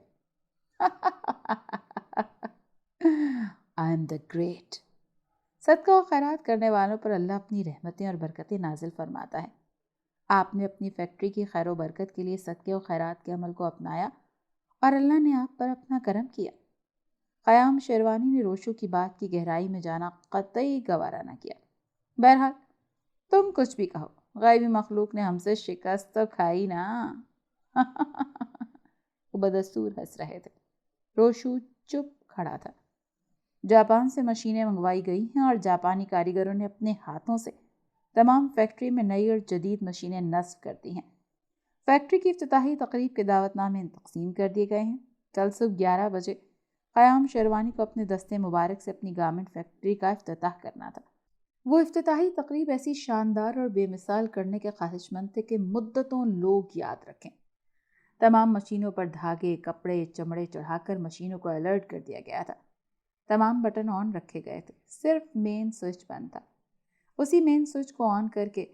I am the great۔ صدقہ و خیرات کرنے والوں پر اللہ اپنی رحمتیں اور برکتیں نازل فرماتا ہے۔ آپ نے اپنی فیکٹری کی خیر و برکت کے لیے صدقے و خیرات کے عمل کو اپنایا اور اللہ نے آپ پر اپنا کرم کیا۔ قیام شیروانی نے روشو کی بات کی گہرائی میں جانا قطعی گوارا نہ کیا۔ بہرحال تم کچھ بھی کہو، غیبی مخلوق نے ہم سے شکست تو کھائی نا۔ وہ بدستور ہنس رہے تھے۔ روشو چپ کھڑا تھا۔ جاپان سے مشینیں منگوائی گئی ہیں اور جاپانی کاریگروں نے اپنے ہاتھوں سے تمام فیکٹری میں نئی اور جدید مشینیں نصب کر دی ہیں۔ فیکٹری کی افتتاحی تقریب کے دعوت نامے تقسیم کر دیے گئے ہیں۔ کل صبح 11 بجے قیام شیروانی کو اپنے دستے مبارک سے اپنی گارمنٹ فیکٹری کا افتتاح کرنا تھا۔ وہ افتتاحی تقریب ایسی شاندار اور بے مثال کرنے کے خواہش مند تھے کہ مدتوں لوگ یاد رکھیں۔ تمام مشینوں پر دھاگے، کپڑے، چمڑے چڑھا کر مشینوں کو الرٹ کر دیا گیا تھا۔ تمام بٹن آن رکھے گئے تھے، صرف مین سوئچ بند تھا۔ اسی مین سوئچ کو آن کر کے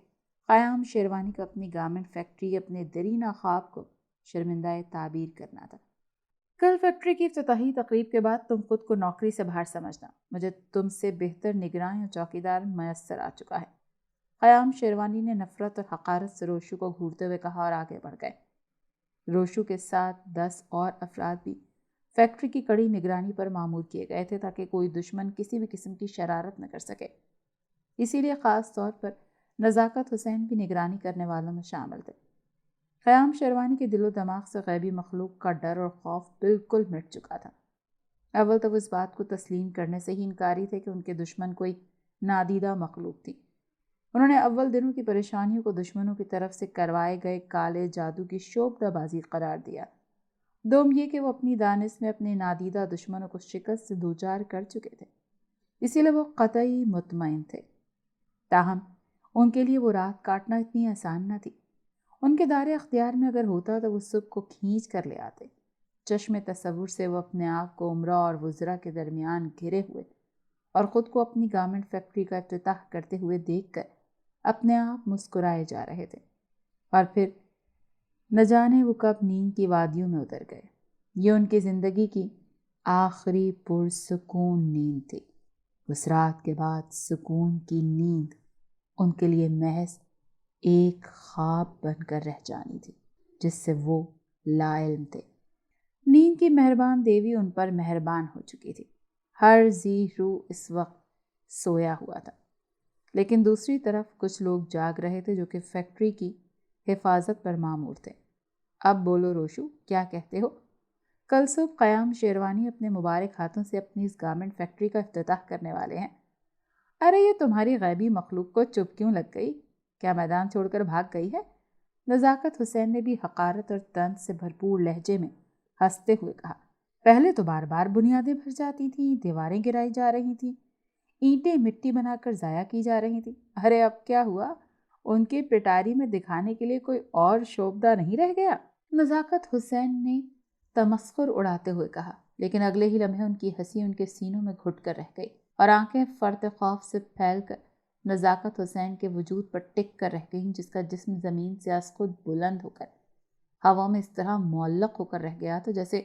قیام شیروانی کو اپنی گارمنٹ فیکٹری، اپنے دیرینہ خواب کو شرمندہ تعبیر کرنا تھا۔ کل فیکٹری کی افتتاحی تقریب کے بعد تم خود کو نوکری سے باہر سمجھنا، مجھے تم سے بہتر نگراں یا چوکیدار میسر آ چکا ہے۔ قیام شیروانی نے نفرت اور حقارت سے روشو کو گھورتے ہوئے کہا اور آگے بڑھ گئے۔ روشو کے ساتھ 10 اور افراد بھی فیکٹری کی کڑی نگرانی پر مامور کیے گئے تھے تاکہ کوئی دشمن کسی بھی قسم کی شرارت نہ کر سکے۔ اسی لیے خاص طور پر نزاکت حسین بھی نگرانی کرنے والوں میں شامل تھے۔ قیام شیروانی کے دل و دماغ سے غیبی مخلوق کا ڈر اور خوف بالکل مٹ چکا تھا۔ اول تو وہ اس بات کو تسلیم کرنے سے ہی انکاری تھے کہ ان کے دشمن کوئی نادیدہ مخلوق تھی۔ انہوں نے اول دنوں کی پریشانیوں کو دشمنوں کی طرف سے کروائے گئے کالے جادو کی شعبدہ بازی قرار دیا۔ دوم یہ کہ وہ اپنی دانش میں اپنے نادیدہ دشمنوں کو شکست سے دوچار کر چکے تھے، اسی لیے وہ قطعی مطمئن تھے۔ تاہم ان کے لیے وہ رات کاٹنا اتنی آسان نہ تھی۔ ان کے دائرے اختیار میں اگر ہوتا تو وہ صبح کو کھینچ کر لے آتے۔ چشم تصور سے وہ اپنے آپ کو عمرہ اور وزراء کے درمیان گھرے ہوئے اور خود کو اپنی گارمنٹ فیکٹری کا افتتاح کرتے ہوئے دیکھ کر اپنے آپ مسکرائے جا رہے تھے۔ اور پھر نہ جانے وہ کب نیند کی وادیوں میں اتر گئے۔ یہ ان کی زندگی کی آخری پرسکون نیند تھی۔ اس رات کے بعد سکون کی نیند ان کے لیے محض ایک خواب بن کر رہ جانی تھی جس سے وہ لا علم تھے۔ نیند کی مہربان دیوی ان پر مہربان ہو چکی تھی۔ ہر ذی روح اس وقت سویا ہوا تھا، لیکن دوسری طرف کچھ لوگ جاگ رہے تھے جو کہ فیکٹری کی حفاظت پر مامور تھے۔ اب بولو روشو، کیا کہتے ہو؟ کل صبح قیام شیروانی اپنے مبارک ہاتھوں سے اپنی اس گارمنٹ فیکٹری کا افتتاح کرنے والے ہیں۔ ارے یہ تمہاری غیبی مخلوق کو چپ کیوں لگ گئی؟ کیا میدان چھوڑ کر بھاگ گئی ہے؟ نزاکت حسین نے بھی حقارت اور طنز سے بھرپور لہجے میں ہنستے ہوئے کہا۔ پہلے تو بار بار بنیادیں بھر جاتی تھیں، دیواریں گرائی جا رہی تھیں، اینٹیں مٹی بنا کر ضائع کی جا رہی تھیں۔ ارے اب کیا ہوا؟ ان کی پٹاری میں دکھانے کے لیے کوئی اور شوبدہ نہیں رہ گیا؟ نزاکت حسین نے تمسخر اڑاتے ہوئے کہا، لیکن اگلے ہی لمحے ان کی ہنسی ان کے سینوں میں گھٹ کر رہ گئی اور آنکھیں فرط خوف سے پھیل کر نزاکت حسین کے وجود پر ٹک کر رہ گئیں، جس کا جسم زمین سے از خود بلند ہو کر ہوا میں اس طرح معلق ہو کر رہ گیا تھا جیسے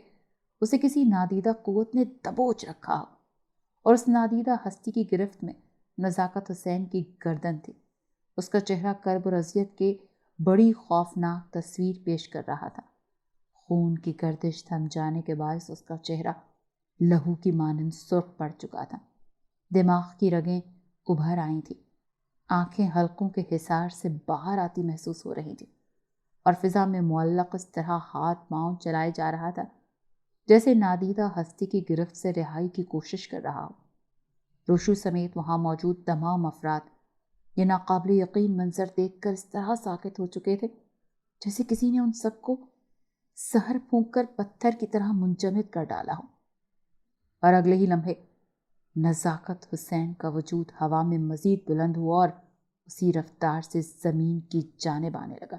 اسے کسی نادیدہ قوت نے دبوچ رکھا ہو، اور اس نادیدہ ہستی کی گرفت میں نزاکت حسین کی گردن تھی۔ اس کا چہرہ کرب اور اذیت کے بڑی خوفناک تصویر پیش کر رہا تھا۔ خون کی گردش تھم جانے کے باعث اس کا چہرہ لہو کی مانند سرخ پڑ چکا تھا۔ دماغ کی رگیں ابھر آئی تھیں، آنکھیں حلقوں کے حصار سے باہر آتی محسوس ہو رہی تھیں، اور فضا میں معلق اس طرح ہاتھ پاؤں چلائے جا رہا تھا جیسے نادیدہ ہستی کی گرفت سے رہائی کی کوشش کر رہا ہو۔ روشو سمیت وہاں موجود تمام افراد یہ ناقابل یقین منظر دیکھ کر اس طرح ساکت ہو چکے تھے جیسے کسی نے ان سب کو سحر پھونک کر پتھر کی طرح منجمد کر ڈالا ہو۔ اور اگلے ہی لمحے نزاکت حسین کا وجود ہوا میں مزید بلند ہوا اور اسی رفتار سے زمین کی جانب آنے لگا،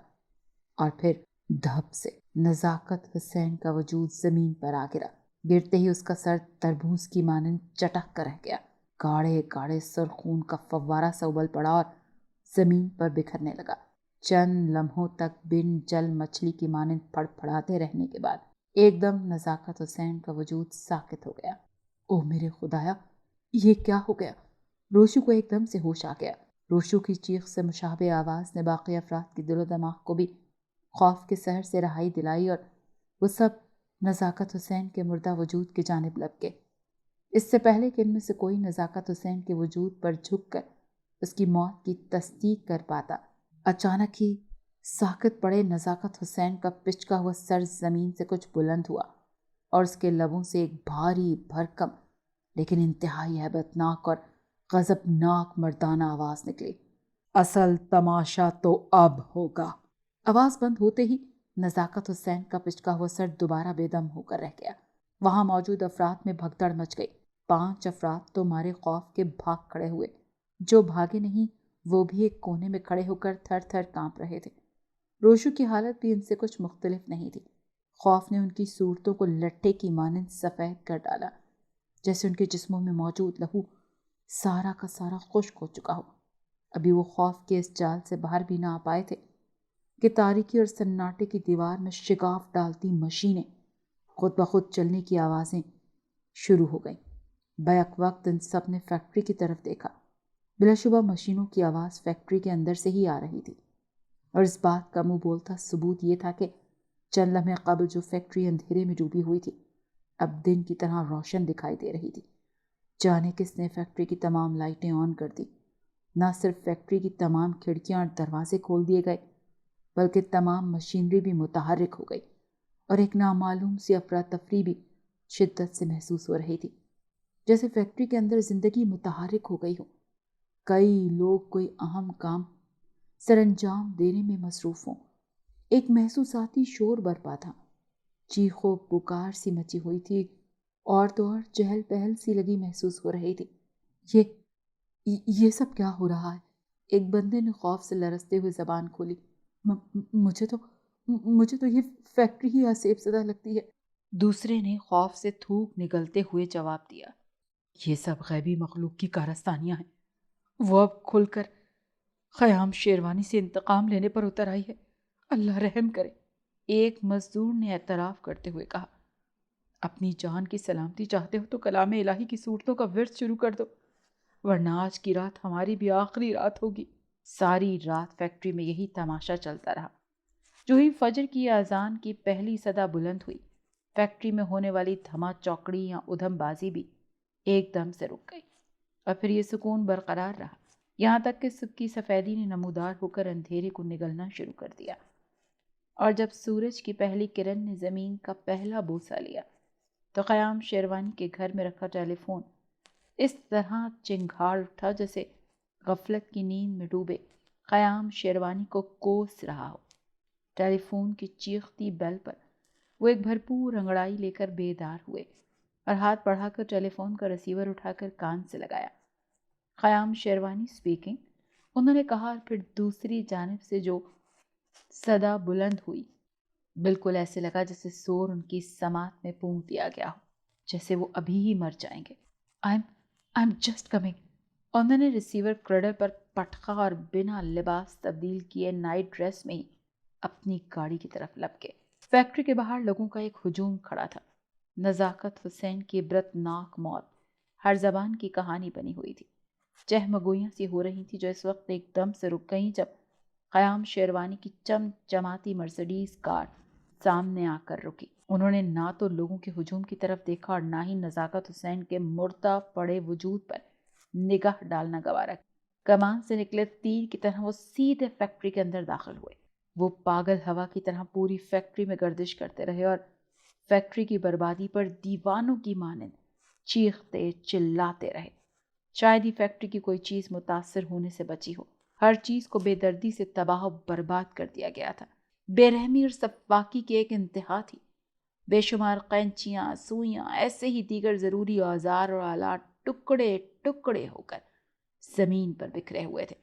اور پھر دھپ سے نزاکت حسین کا وجود زمین پر آ گرا۔ گرتے ہی اس کا سر تربوز کی مانند چٹک کر رہ گیا۔ گاڑھے گاڑھے سرخ خون کا فوارہ سا ابل پڑا اور زمین پر بکھرنے لگا۔ چند لمحوں تک بن جل مچھلی کی مانند پھڑ پھڑاتے رہنے کے بعد ایک دم نزاکت حسین کا وجود ساکت ہو گیا۔ او میرے خدایا، یہ کیا ہو گیا؟ روشو کو ایک دم سے ہوش آ گیا۔ روشو کی چیخ سے مشابہ آواز نے باقی افراد کے دل و دماغ کو بھی خوف کے سحر سے رہائی دلائی، اور وہ سب نزاکت حسین کے مردہ وجود کی جانب لپ گئے۔ اس سے پہلے کہ ان میں سے کوئی نزاکت حسین کے وجود پر جھک کر اس کی موت کی تصدیق کر پاتا، اچانک ہی ساکت پڑے نزاکت حسین کا پچکا ہوا سر زمین سے کچھ بلند ہوا، اور اس کے لبوں سے ایک بھاری بھرکم لیکن انتہائی ہیبتناک اور غضبناک مردانہ آواز نکلی۔ اصل تماشا تو اب ہوگا۔ آواز بند ہوتے ہی نزاکت حسین کا پچکا ہوا سر دوبارہ بے دم ہو کر رہ گیا۔ وہاں موجود افراد میں بھگدڑ مچ گئی۔ 5 افراد تو مارے خوف کے بھاگ کھڑے ہوئے، جو بھاگے نہیں وہ بھی ایک کونے میں کھڑے ہو کر تھر تھر کانپ رہے تھے۔ روشو کی حالت بھی ان سے کچھ مختلف نہیں تھی۔ خوف نے ان کی صورتوں کو لٹھے کی مانند سفید کر ڈالا، جیسے ان کے جسموں میں موجود لہو سارا کا سارا خشک ہو چکا ہو۔ ابھی وہ خوف کے اس جال سے باہر بھی نہ آ پائے تھے کہ تاریکی اور سناٹے کی دیوار میں شگاف ڈالتی مشینیں خود بخود چلنے کی آوازیں شروع ہو گئیں۔ بیک وقت ان سب نے فیکٹری کی طرف دیکھا۔ بلا شبہ مشینوں کی آواز فیکٹری کے اندر سے ہی آ رہی تھی، اور اس بات کا منہ بولتا ثبوت یہ تھا کہ چند لمحے قبل جو فیکٹری اندھیرے میں ڈوبی ہوئی تھی اب دن کی طرح روشن دکھائی دے رہی تھی۔ جانے کس نے فیکٹری کی تمام لائٹیں آن کر دی۔ نہ صرف فیکٹری کی تمام کھڑکیاں اور دروازے کھول دیے گئے بلکہ تمام مشینری بھی متحرک ہو گئی، اور ایک نامعلوم سی افراتفری بھی شدت سے محسوس ہو رہی تھی، جیسے فیکٹری کے اندر زندگی متحرک ہو گئی ہو۔ کئی لوگ کوئی اہم کام سر انجام دینے میں مصروف ہوں۔ ایک محسوساتی شور برپا تھا، چیخ و پکار سی مچی ہوئی تھی، اور تو اور چہل پہل سی لگی محسوس ہو رہی تھی۔ یہ سب کیا ہو رہا ہے؟ ایک بندے نے خوف سے لرزتے ہوئے زبان کھولی۔ مجھے تو یہ فیکٹری ہی آسیب زدہ لگتی ہے۔ دوسرے نے خوف سے تھوک نگلتے ہوئے جواب دیا، یہ سب غیبی مخلوق کی کارستانیاں ہیں۔ وہ اب کھل کر خیام شیروانی سے انتقام لینے پر اتر آئی ہے۔ اللہ رحم کرے۔ ایک مزدور نے اعتراف کرتے ہوئے کہا، اپنی جان کی سلامتی چاہتے ہو تو کلام الہی کی صورتوں کا ورد شروع کر دو، ورنہ آج کی رات ہماری بھی آخری رات ہوگی۔ ساری رات فیکٹری میں یہی تماشا چلتا رہا۔ جو ہی فجر کی اذان کی پہلی صدا بلند ہوئی، فیکٹری میں ہونے والی دھما چوکڑی یا ادھم بازی بھی ایک دم سے رک گئی، اور پھر یہ سکون برقرار رہا یہاں تک کہ صبح کی سفیدی نے نمودار ہو کر اندھیرے کو نگلنا شروع کر دیا، اور جب سورج کی پہلی کرن نے زمین کا پہلا بوسہ لیا تو قیام شیروانی کے گھر میں رکھا ٹیلی فون اس طرح چنگھاڑ اٹھا جیسے غفلت کی نیند میں ڈوبے قیام شیروانی کو کوس رہا ہو۔ ٹیلی فون کی چیختی بیل پر وہ ایک بھرپور انگڑائی لے کر بیدار ہوئے اور ہاتھ بڑھا کر ٹیلی فون کا ریسیور اٹھا کر کان سے لگایا۔ قیام شیروانی اسپیکنگ، انہوں نے کہا، اور پھر دوسری جانب سے جو صدا بلند ہوئی بالکل ایسے لگا جیسے زور ان کی سماعت میں پونک دیا گیا ہو، جیسے وہ ابھی ہی مر جائیں گے۔ I'm just coming۔ انہوں نے ریسیور کریڈل پر پٹخا اور بنا لباس تبدیل کیے نائٹ ڈریس میں ہی اپنی گاڑی کی طرف لپکے۔ فیکٹری کے باہر لوگوں کا ایک ہجوم کھڑا تھا۔ نزاکت حسین کی عبرتناک موت ہر زبان کی کہانی بنی ہوئی تھی۔ چہمگوئیاں سی ہو رہی تھی جو اس وقت ایک دم سے رک گئیں جب قیام شیروانی کی چمچماتی مرسڈیز کار سامنے آ کر رکی۔ انہوں نے نہ تو لوگوں کے ہجوم کی طرف دیکھا اور نہ ہی نزاکت حسین کے مردہ پڑے وجود پر نگاہ ڈالنا گوارا۔ کمان سے نکلے تیر کی طرح وہ سیدھے فیکٹری کے اندر داخل ہوئے۔ وہ پاگل ہوا کی طرح پوری فیکٹری میں گردش کرتے رہے اور فیکٹری کی بربادی پر دیوانوں کی مانند چیختے چلاتے رہے۔ شاید ہی فیکٹری کی کوئی چیز متاثر ہونے سے بچی ہو۔ ہر چیز کو بے دردی سے تباہ و برباد کر دیا گیا تھا۔ بے رحمی اور سفاکی کی ایک انتہا تھی۔ بے شمار قینچیاں، سوئیاں، ایسے ہی دیگر ضروری اوزار اور آلات ٹکڑے ٹکڑے ہو کر زمین پر بکھرے ہوئے تھے۔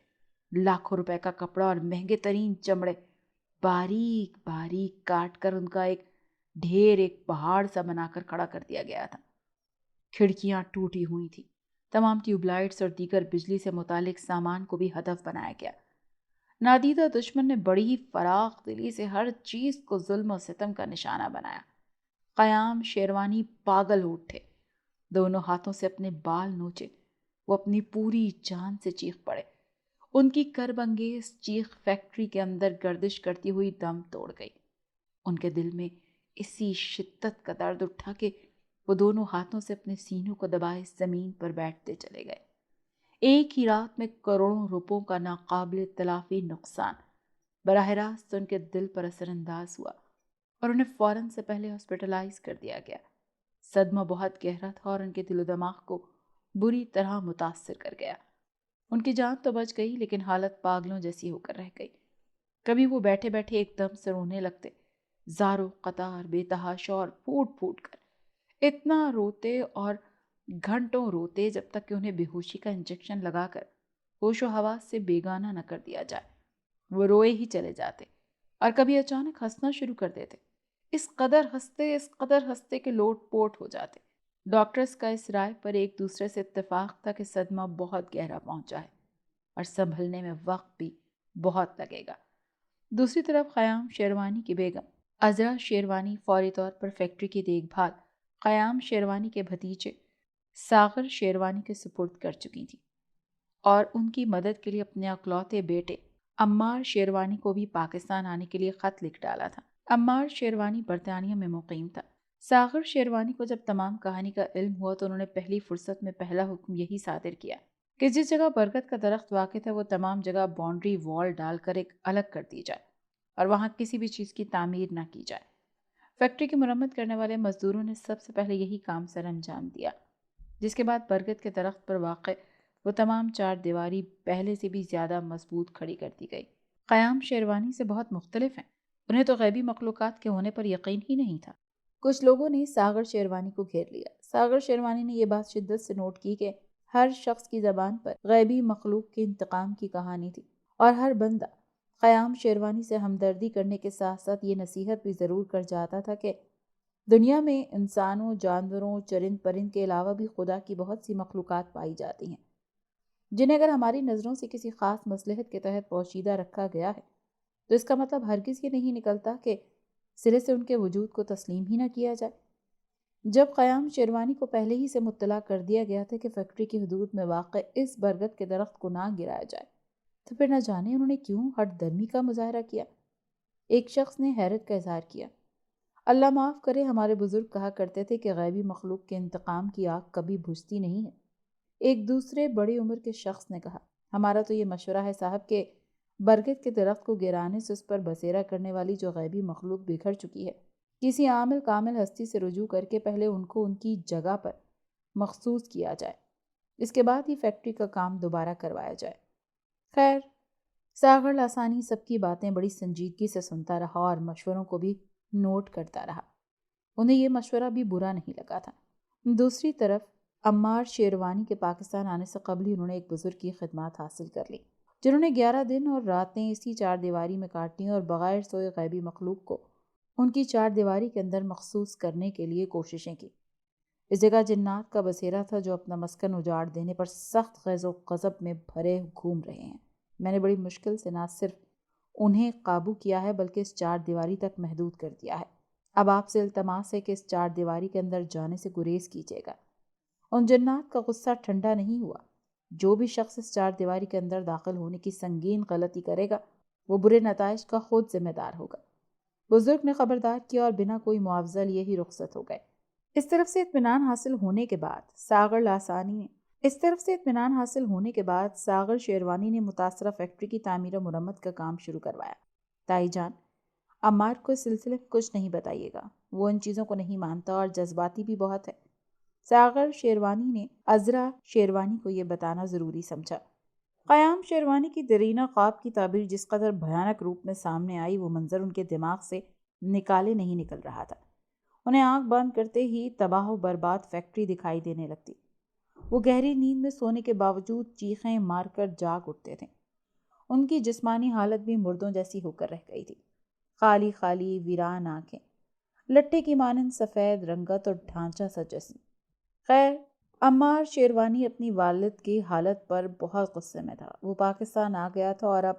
لاکھوں روپے کا کپڑا اور مہنگے ترین چمڑے باریک باریک کاٹ کر ان کا ایک ڈھیر، ایک پہاڑ سا بنا کر کھڑا کر دیا گیا تھا۔ کھڑکیاں ٹوٹی ہوئی تھیں۔ تمام ٹیوب لائٹس اور دیگر بجلی سے متعلق سامان کو بھی ہدف بنایا گیا۔ نادیدہ دشمن نے بڑی ہی فراخ دلی سے ہر چیز کو ظلم و ستم کا نشانہ بنایا۔ قیام شیروانی پاگل ہو اٹھے، دونوں ہاتھوں سے اپنے بال نوچے، وہ اپنی پوری جان سے چیخ پڑے۔ ان کی کرب انگیز چیخ فیکٹری کے اندر گردش کرتی ہوئی دم توڑ گئی۔ ان کے دل میں اسی شدت کا درد اٹھا کہ وہ دونوں ہاتھوں سے اپنے سینوں کو دبائے زمین پر بیٹھتے چلے گئے۔ ایک ہی رات میں کروڑوں روپوں کا ناقابل تلافی نقصان براہ راست ان کے دل پر اثر انداز ہوا اور انہیں فوراً سے پہلے ہاسپٹلائز کر دیا گیا۔ صدمہ بہت گہرا تھا اور ان کے دل و دماغ کو بری طرح متاثر کر گیا۔ ان کی جان تو بچ گئی لیکن حالت پاگلوں جیسی ہو کر رہ گئی۔ کبھی وہ بیٹھے بیٹھے ایک دم سے رونے لگتے، زارو قطار بے تحاشا اور پھوٹ پھوٹ کر، اتنا روتے اور گھنٹوں روتے جب تک کہ انہیں بے ہوشی کا انجیکشن لگا کر ہوش و حواس سے بیگانہ نہ کر دیا جائے۔ وہ روئے ہی چلے جاتے اور کبھی اچانک ہنسنا شروع کر دیتے، اس قدر ہنستے کہ لوٹ پوٹ ہو جاتے۔ ڈاکٹرز کا اس رائے پر ایک دوسرے سے اتفاق تھا کہ صدمہ بہت گہرا پہنچا ہے اور سنبھلنے میں وقت بھی بہت لگے گا۔ دوسری طرف قیام شیروانی کی بیگم عذرا شیروانی فوری طور پر فیکٹری کی دیکھ بھال قیام شیروانی کے بھتیجے ساغر شیروانی کے سپرد کر چکی تھی اور ان کی مدد کے لیے اپنے اکلوتے بیٹے عمار شیروانی کو بھی پاکستان آنے کے لیے خط لکھ ڈالا تھا۔ عمار شیروانی برطانیہ میں مقیم تھا۔ ساغر شیروانی کو جب تمام کہانی کا علم ہوا تو انہوں نے پہلی فرصت میں پہلا حکم یہی صادر کیا کہ جس جگہ برگد کا درخت واقع تھا وہ تمام جگہ باؤنڈری وال ڈال کر ایک الگ کر دی جائے اور وہاں کسی بھی چیز کی تعمیر نہ کی جائے۔ فیکٹری کی مرمت کرنے والے مزدوروں نے سب سے پہلے یہی کام سر انجام دیا، جس کے بعد برگد کے درخت پر واقع وہ تمام چار دیواری پہلے سے بھی زیادہ مضبوط کھڑی کر دی گئی۔ قیام شیروانی سے بہت مختلف ہیں، انہیں تو غیبی مخلوقات کے ہونے پر یقین ہی نہیں تھا۔ کچھ لوگوں نے ساغر شیروانی کو گھیر لیا۔ ساغر شیروانی نے یہ بات شدت سے نوٹ کی کہ ہر شخص کی زبان پر غیبی مخلوق کے انتقام کی کہانی تھی اور ہر بندہ قیام شیروانی سے ہمدردی کرنے کے ساتھ ساتھ یہ نصیحت بھی ضرور کر جاتا تھا کہ دنیا میں انسانوں، جانوروں، چرند پرند کے علاوہ بھی خدا کی بہت سی مخلوقات پائی جاتی ہیں جنہیں اگر ہماری نظروں سے کسی خاص مصلحت کے تحت پوشیدہ رکھا گیا ہے تو اس کا مطلب ہرگز یہ نہیں نکلتا کہ سرے سے ان کے وجود کو تسلیم ہی نہ کیا جائے؟ جب قیام شیروانی کو پہلے ہی سے مطلع کر دیا گیا تھا کہ فیکٹری کی حدود میں واقع اس برگد کے درخت کو نہ گرایا جائے، تو پھر نہ جانے انہوں نے کیوں ہٹ درمی کا مظاہرہ کیا؟ ایک شخص نے حیرت کا اظہار کیا، اللہ معاف کرے، ہمارے بزرگ کہا کرتے تھے کہ غیبی مخلوق کے انتقام کی آگ کبھی بجھتی نہیں ہے۔ ایک دوسرے بڑی عمر کے شخص نے کہا، ہمارا تو یہ مشورہ ہے صاحب کہ برگد کے درخت کو گرانے سے اس پر بسیرا کرنے والی جو غیبی مخلوق بکھر چکی ہے، کسی عامل کامل ہستی سے رجوع کر کے پہلے ان کو ان کی جگہ پر مخصوص کیا جائے، اس کے بعد ہی فیکٹری کا کام دوبارہ کروایا جائے۔ خیر، ساغر لاسانی سب کی باتیں بڑی سنجیدگی سے سنتا رہا اور مشوروں کو بھی نوٹ کرتا رہا۔ انہیں یہ مشورہ بھی برا نہیں لگا تھا۔ دوسری طرف عمار شیروانی کے پاکستان آنے سے قبل ہی انہوں نے ایک بزرگ کی خدمات حاصل کر لی، جنہوں نے 11 دن اور راتیں اسی چار دیواری میں کاٹی اور بغیر سوئے غیبی مخلوق کو ان کی چار دیواری کے اندر مخصوص کرنے کے لیے کوششیں کی۔ اس جگہ جنات کا بسیرا تھا جو اپنا مسکن اجاڑ دینے پر سخت غیظ و غضب میں بھرے گھوم رہے ہیں۔ میں نے بڑی مشکل سے نہ صرف انہیں قابو کیا ہے بلکہ اس چار دیواری تک محدود کر دیا ہے۔ اب آپ سے التماس ہے کہ اس چار دیواری کے اندر جانے سے گریز کیجیے گا۔ ان جنات کا غصہ ٹھنڈا نہیں ہوا۔ جو بھی شخص اس چار دیواری کے اندر داخل ہونے کی سنگین غلطی کرے گا وہ برے نتائج کا خود ذمہ دار ہوگا۔ بزرگ نے خبردار کیا اور بنا کوئی معاوضہ لیے ہی رخصت ہو گئے۔ اس طرف سے اطمینان حاصل ہونے کے بعد ساغر شیروانی نے متاثرہ فیکٹری کی تعمیر و مرمت کا کام شروع کروایا۔ تائی جان، عمار کو اس سلسلے میں کچھ نہیں بتائیے گا، وہ ان چیزوں کو نہیں مانتا اور جذباتی بھی بہت ہے۔ ساغر شیروانی نے عذرا شیروانی کو یہ بتانا ضروری سمجھا۔ قیام شیروانی کی دیرینہ خواب کی تعبیر جس قدر بھیانک روپ میں سامنے آئی، وہ منظر ان کے دماغ سے نکالے نہیں نکل رہا تھا۔ انہیں آنکھ بند کرتے ہی تباہ و برباد فیکٹری دکھائی دینے لگتی۔ وہ گہری نیند میں سونے کے باوجود چیخیں مار کر جاگ اٹھتے تھے۔ ان کی جسمانی حالت بھی مردوں جیسی ہو کر رہ گئی تھی، خالی خالی ویران آنکھیں، لٹے کی مانند سفید رنگت اور ڈھانچہ سا جسم۔ خیر، عمار شیروانی اپنی والد کی حالت پر بہت غصے میں تھا۔ وہ پاکستان آ گیا تھا اور اب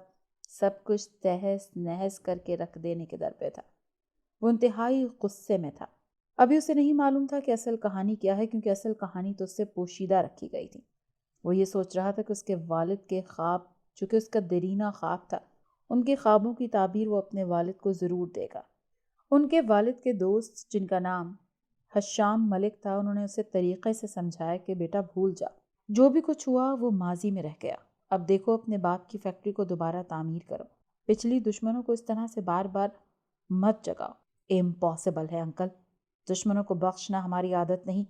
سب کچھ تہس نہس کر کے رکھ دینے کے در پہ تھا۔ وہ انتہائی غصے میں تھا۔ ابھی اسے نہیں معلوم تھا کہ اصل کہانی کیا ہے، کیونکہ اصل کہانی تو اس سے پوشیدہ رکھی گئی تھی۔ وہ یہ سوچ رہا تھا کہ اس کے والد کے خواب، چونکہ اس کا دیرینہ خواب تھا، ان کے خوابوں کی تعبیر وہ اپنے والد کو ضرور دے گا۔ ان کے والد کے دوست جن کا نام حشام ملک تھا، انہوں نے اسے طریقے سے سمجھایا کہ بیٹا بھول جا، جو بھی کچھ ہوا وہ ماضی میں رہ گیا، اب دیکھو اپنے باپ کی فیکٹری کو دوبارہ تعمیر کرو، پچھلی دشمنوں کو اس طرح سے بار بار مت جگاؤ۔ امپاسبل ہے انکل، دشمنوں کو بخشنا ہماری عادت نہیں۔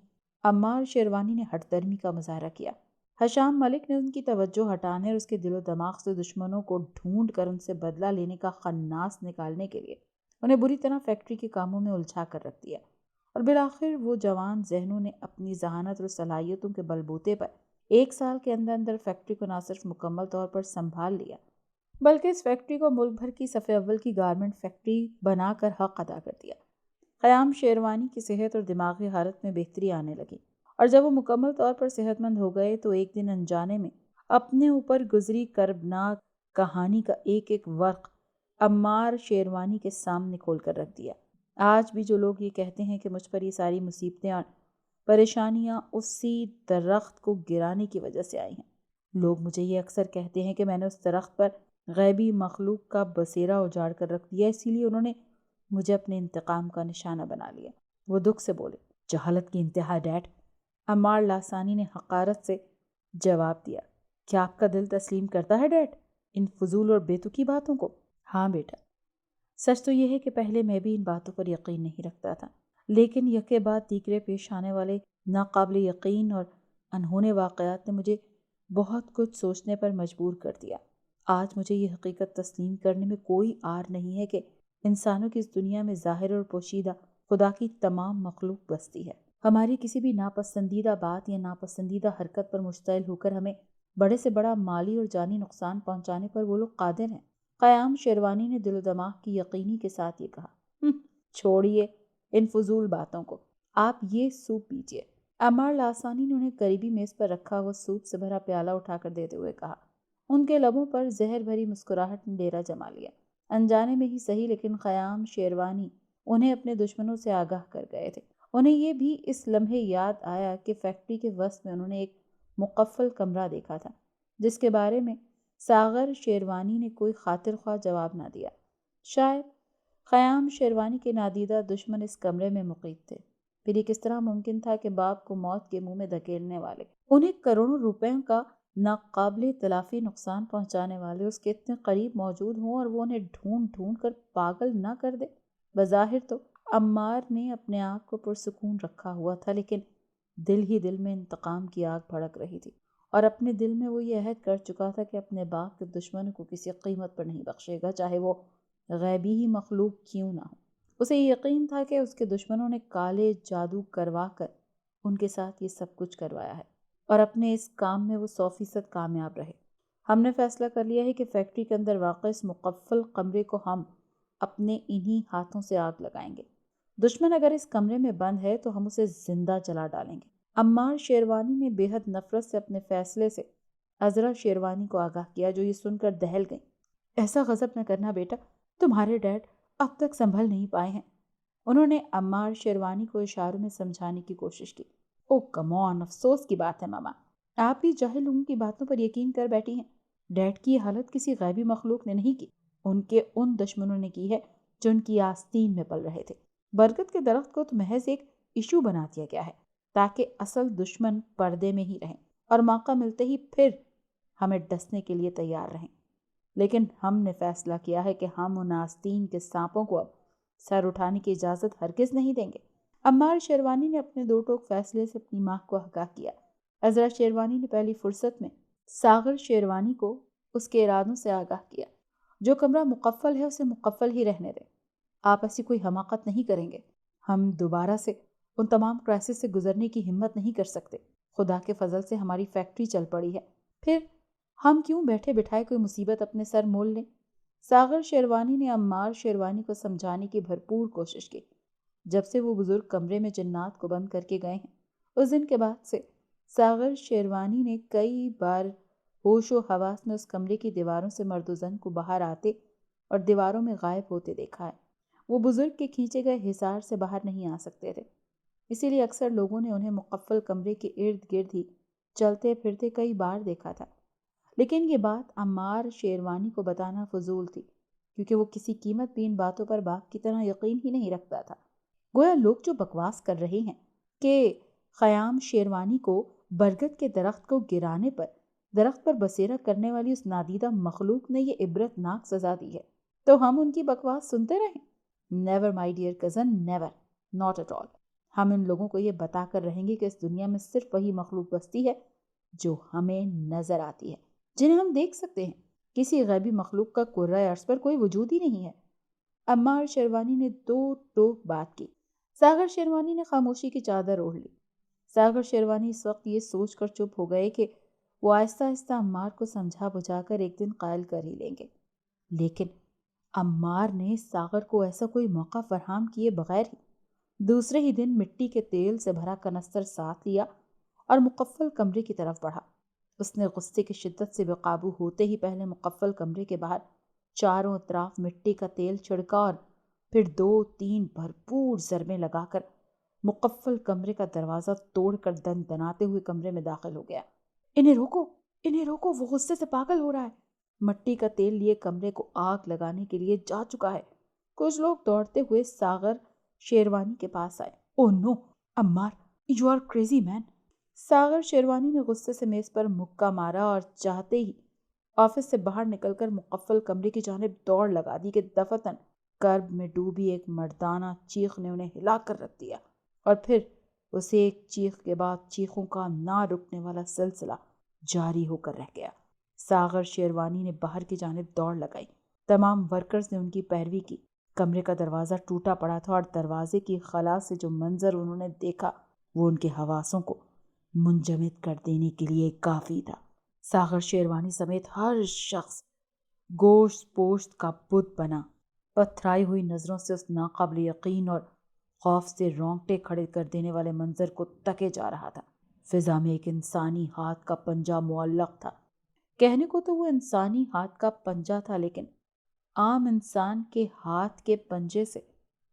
عمار شیروانی نے ہٹ درمی کا مظاہرہ کیا۔ حشام ملک نے ان کی توجہ ہٹانے اور اس کے دل و دماغ سے دشمنوں کو ڈھونڈ کر ان سے بدلہ لینے کا خناس نکالنے کے لیے انہیں بری طرح فیکٹری کے کاموں میں الجھا کر رکھ دیا، اور بالآخر وہ جوان ذہنوں نے اپنی ذہانت اور صلاحیتوں کے بلبوتے پر 1 سال کے اندر اندر فیکٹری کو نہ صرف مکمل طور پر سنبھال لیا بلکہ اس فیکٹری کو ملک بھر کی صف اول کی گارمنٹ فیکٹری بنا کر حق ادا کر دیا۔ قیام شیروانی کی صحت اور دماغی حالت میں بہتری آنے لگی، اور جب وہ مکمل طور پر صحت مند ہو گئے تو ایک دن انجانے میں اپنے اوپر گزری کربناک کہانی کا ایک ایک ورق عمار شیروانی کے سامنے کھول کر رکھ دیا۔ آج بھی جو لوگ یہ کہتے ہیں کہ مجھ پر یہ ساری مصیبتیں اور پریشانیاں اسی درخت کو گرانے کی وجہ سے آئی ہیں، لوگ مجھے یہ اکثر کہتے ہیں کہ میں نے اس درخت پر غیبی مخلوق کا بسیرا اجاڑ کر رکھ دیا، اسی لیے انہوں نے مجھے اپنے انتقام کا نشانہ بنا لیا۔ وہ دکھ سے بولے، جہالت کی انتہا ڈیڈ۔ عمار لاسانی نے حقارت سے جواب دیا، کیا آپ کا دل تسلیم کرتا ہے ڈیڈ ان فضول اور بیتکی باتوں کو؟ ہاں بیٹا، سچ تو یہ ہے کہ پہلے میں بھی ان باتوں پر یقین نہیں رکھتا تھا، لیکن یکے بعد دیگرے پیش آنے والے ناقابل یقین اور انہونے واقعات نے مجھے بہت کچھ سوچنے پر مجبور کر دیا۔ آج مجھے یہ حقیقت تسلیم کرنے میں کوئی آر نہیں ہے کہ انسانوں کی اس دنیا میں ظاہر اور پوشیدہ خدا کی تمام مخلوق بستی ہے۔ ہماری کسی بھی ناپسندیدہ بات یا ناپسندیدہ حرکت پر مشتعل ہو کر ہمیں بڑے سے بڑا مالی اور جانی نقصان پہنچانے پر وہ لوگ قادر ہیں۔ قیام شیروانی نے دل و دماغ کی یقینی کے ساتھ یہ کہا۔ چھوڑیے ان فضول باتوں کو، آپ یہ سوپ پیجیے۔ عمار لاسانی نے انہیں قریبی میز پر رکھا ہوا سوپ سے بھرا پیالہ اٹھا کر دیتے ہوئے کہا۔ ان کے لبوں پر زہر بھری مسکراہٹ نے ڈیرا جما لیا۔ انجانے میں ہی صحیح، لیکن قیام شیروانی انہیں اپنے دشمنوں سے آگاہ کر گئے تھے۔ انہیں یہ بھی اس لمحے یاد آیا کہ فیکٹری کے وسط میں انہوں نے ایک مقفل کمرہ دیکھا تھا جس کے بارے میں ساغر شیروانی نے کوئی خاطر خواہ جواب نہ دیا۔ شاید خیام شیروانی کے نادیدہ دشمن اس کمرے میں مقیم تھے۔ پھر یہ کس طرح ممکن تھا کہ باپ کو موت کے منہ میں دھکیلنے والے، انہیں کروڑوں روپے کا ناقابل تلافی نقصان پہنچانے والے اس کے اتنے قریب موجود ہوں اور وہ انہیں ڈھونڈ ڈھونڈ کر پاگل نہ کر دے؟ بظاہر تو عمار نے اپنے آپ کو پرسکون رکھا ہوا تھا، لیکن دل ہی دل میں انتقام کی آگ بھڑک رہی تھی، اور اپنے دل میں وہ یہ عہد کر چکا تھا کہ اپنے باپ کے دشمن کو کسی قیمت پر نہیں بخشے گا، چاہے وہ غیبی ہی مخلوق کیوں نہ ہو۔ اسے یقین تھا کہ اس کے دشمنوں نے کالے جادو کروا کر ان کے ساتھ یہ سب کچھ کروایا ہے، اور اپنے اس کام میں وہ 100% کامیاب رہے۔ ہم نے فیصلہ کر لیا ہے کہ فیکٹری کے اندر واقع اس مقفل کمرے کو ہم اپنے انہی ہاتھوں سے آگ لگائیں گے۔ دشمن اگر اس کمرے میں بند ہے تو ہم اسے زندہ جلا ڈالیں گے۔ عمار شیروانی نے بے حد نفرت سے اپنے فیصلے سے عذرا شیروانی کو آگاہ کیا، جو یہ سن کر دہل گئی۔ ایسا غضب نہ کرنا بیٹا، تمہارے ڈیڈ اب تک سنبھل نہیں پائے ہیں۔ انہوں نے عمار شیروانی کو اشاروں میں سمجھانے کی کوشش کی۔ او کم آن، افسوس کی بات ہے ماما، آپ بھی جاہل لوگوں کی باتوں پر یقین کر بیٹھی ہیں۔ ڈیڈ کی یہ حالت کسی غیبی مخلوق نے نہیں کی، ان کے ان دشمنوں نے کی ہے جو ان کی آستین میں پل رہے تھے۔ برگد کے درخت کو تو محض ایک ایشو بنا دیا گیا ہے تاکہ اصل دشمن پردے میں ہی رہیں اور موقع ملتے ہی پھر ہمیں ڈسنے کے لیے تیار رہیں، لیکن ہم نے فیصلہ کیا ہے کہ ہم ان آستین کے سانپوں کو اب سر اٹھانے کی اجازت ہرگز نہیں دیں گے۔ عمار شیروانی نے اپنے دو ٹوک فیصلے سے اپنی ماں کو آگاہ کیا۔ عذرا شیروانی نے پہلی فرصت میں ساغر شیروانی کو اس کے ارادوں سے آگاہ کیا۔ جو کمرہ مقفل ہے اسے مقفل ہی رہنے دیں، آپ ایسی کوئی حماقت نہیں کریں گے۔ ہم دوبارہ سے ان تمام کرائسس سے گزرنے کی ہمت نہیں کر سکتے۔ خدا کے فضل سے ہماری فیکٹری چل پڑی ہے، پھر ہم کیوں بیٹھے بٹھائے کوئی مصیبت اپنے سر مول لیں؟ ساغر شیروانی نے عمار شیروانی کو سمجھانے کی بھرپور کوشش کی۔ جب سے وہ بزرگ کمرے میں جنات کو بند کر کے گئے ہیں، اس دن کے بعد سے ساغر شیروانی نے کئی بار ہوش و حواس میں اس کمرے کی دیواروں سے مرد و زن کو باہر آتے اور دیواروں میں غائب ہوتے دیکھا ہے۔ وہ بزرگ کے کھینچے گئے حصار سے باہر نہیں آ سکتے تھے، اسی لیے اکثر لوگوں نے انہیں مقفل کمرے کے ارد گرد ہی چلتے پھرتے کئی بار دیکھا تھا۔ لیکن یہ بات عمار شیروانی کو بتانا فضول تھی، کیونکہ وہ کسی قیمت بھی ان باتوں پر باپ کی طرح یقین ہی نہیں رکھتا تھا۔ گویا لوگ جو بکواس کر رہے ہیں کہ خیام شیروانی کو برگد کے درخت کو گرانے پر درخت پر بسیرا کرنے والی اس نادیدہ مخلوق نے یہ عبرت ناک سزا دی ہے، تو ہم ان کی بکواس سنتے رہیں؟ Never my dear cousin, never, not at all. ہم ان لوگوں کو یہ بتا کر رہیں گے کہ اس دنیا میں صرف وہی مخلوق بستی ہے جو ہمیں نظر آتی ہے، جنہیں ہم دیکھ سکتے ہیں۔ کسی غیبی مخلوق کا کرۂ ارض پر کوئی وجود ہی نہیں ہے۔ عمار شیروانی نے دو ٹوک بات کی۔ ساغر شیروانی نے خاموشی کی چادر اوڑھ لی۔ ساغر شیروانی اس وقت یہ سوچ کر چپ ہو گئے کہ وہ آہستہ آہستہ عمار کو سمجھا بجھا کر ایک دن قائل کر ہی لیں گے، لیکن عمار نے ساغر کو ایسا کوئی موقع فراہم کیے بغیر ہی دوسرے ہی دن مٹی کے تیل سے بھرا کنستر ساتھ لیا اور مقفل کمرے کی طرف بڑھا۔ اس نے غصے کی شدت سے بے قابو ہوتے ہی پہلے مقفل کمرے کے باہر چاروں اطراف مٹی کا تیل چھڑکا اور پھر 2-3 بھرپور ضربیں لگا کر مقفل کمرے کا دروازہ توڑ کر دن دناتے ہوئے کمرے میں داخل ہو گیا۔ انہیں روکو، انہیں روکو، وہ غصے سے پاگل ہو رہا ہے۔ مٹی کا تیل لیے کمرے کو آگ لگانے کے لیے جا چکا ہے۔ کچھ لوگ دوڑتے ہوئے ساغر شیروانی کے پاس آئے۔ او نو عمار، یو آر کریزی مین۔ ساغر شیروانی نے غصے سے میز پر مکہ مارا اور چاہتے ہی آفس سے باہر نکل کر مقفل کمرے کی جانب دوڑ لگا دی کہ دفتن کرب میں ڈوبی ایک مردانہ چیخ نے انہیں ہلا کر رکھ دیا، اور پھر اسے ایک چیخ کے بعد چیخوں کا نہ رکنے والا سلسلہ جاری ہو کر رہ گیا۔ ساغر شیروانی نے باہر کی جانب دوڑ لگائی۔ تمام ورکرز نے ان کی پیروی کی۔ کمرے کا دروازہ ٹوٹا پڑا تھا اور دروازے کی خلا سے جو منظر انہوں نے دیکھا وہ ان کے حواسوں کو منجمد کر دینے کے لیے کافی تھا۔ ساغر شیروانی سمیت ہر شخص گوشت پوشت کا بت بنا پتھرائی ہوئی نظروں سے اس ناقابل یقین اور خوف سے رونگٹے کھڑے کر دینے والے منظر کو تکے جا رہا تھا۔ فضا میں ایک انسانی ہاتھ کا پنجہ معلق تھا۔ کہنے کو تو وہ انسانی ہاتھ کا پنجہ تھا، لیکن عام انسان کے ہاتھ کے پنجے سے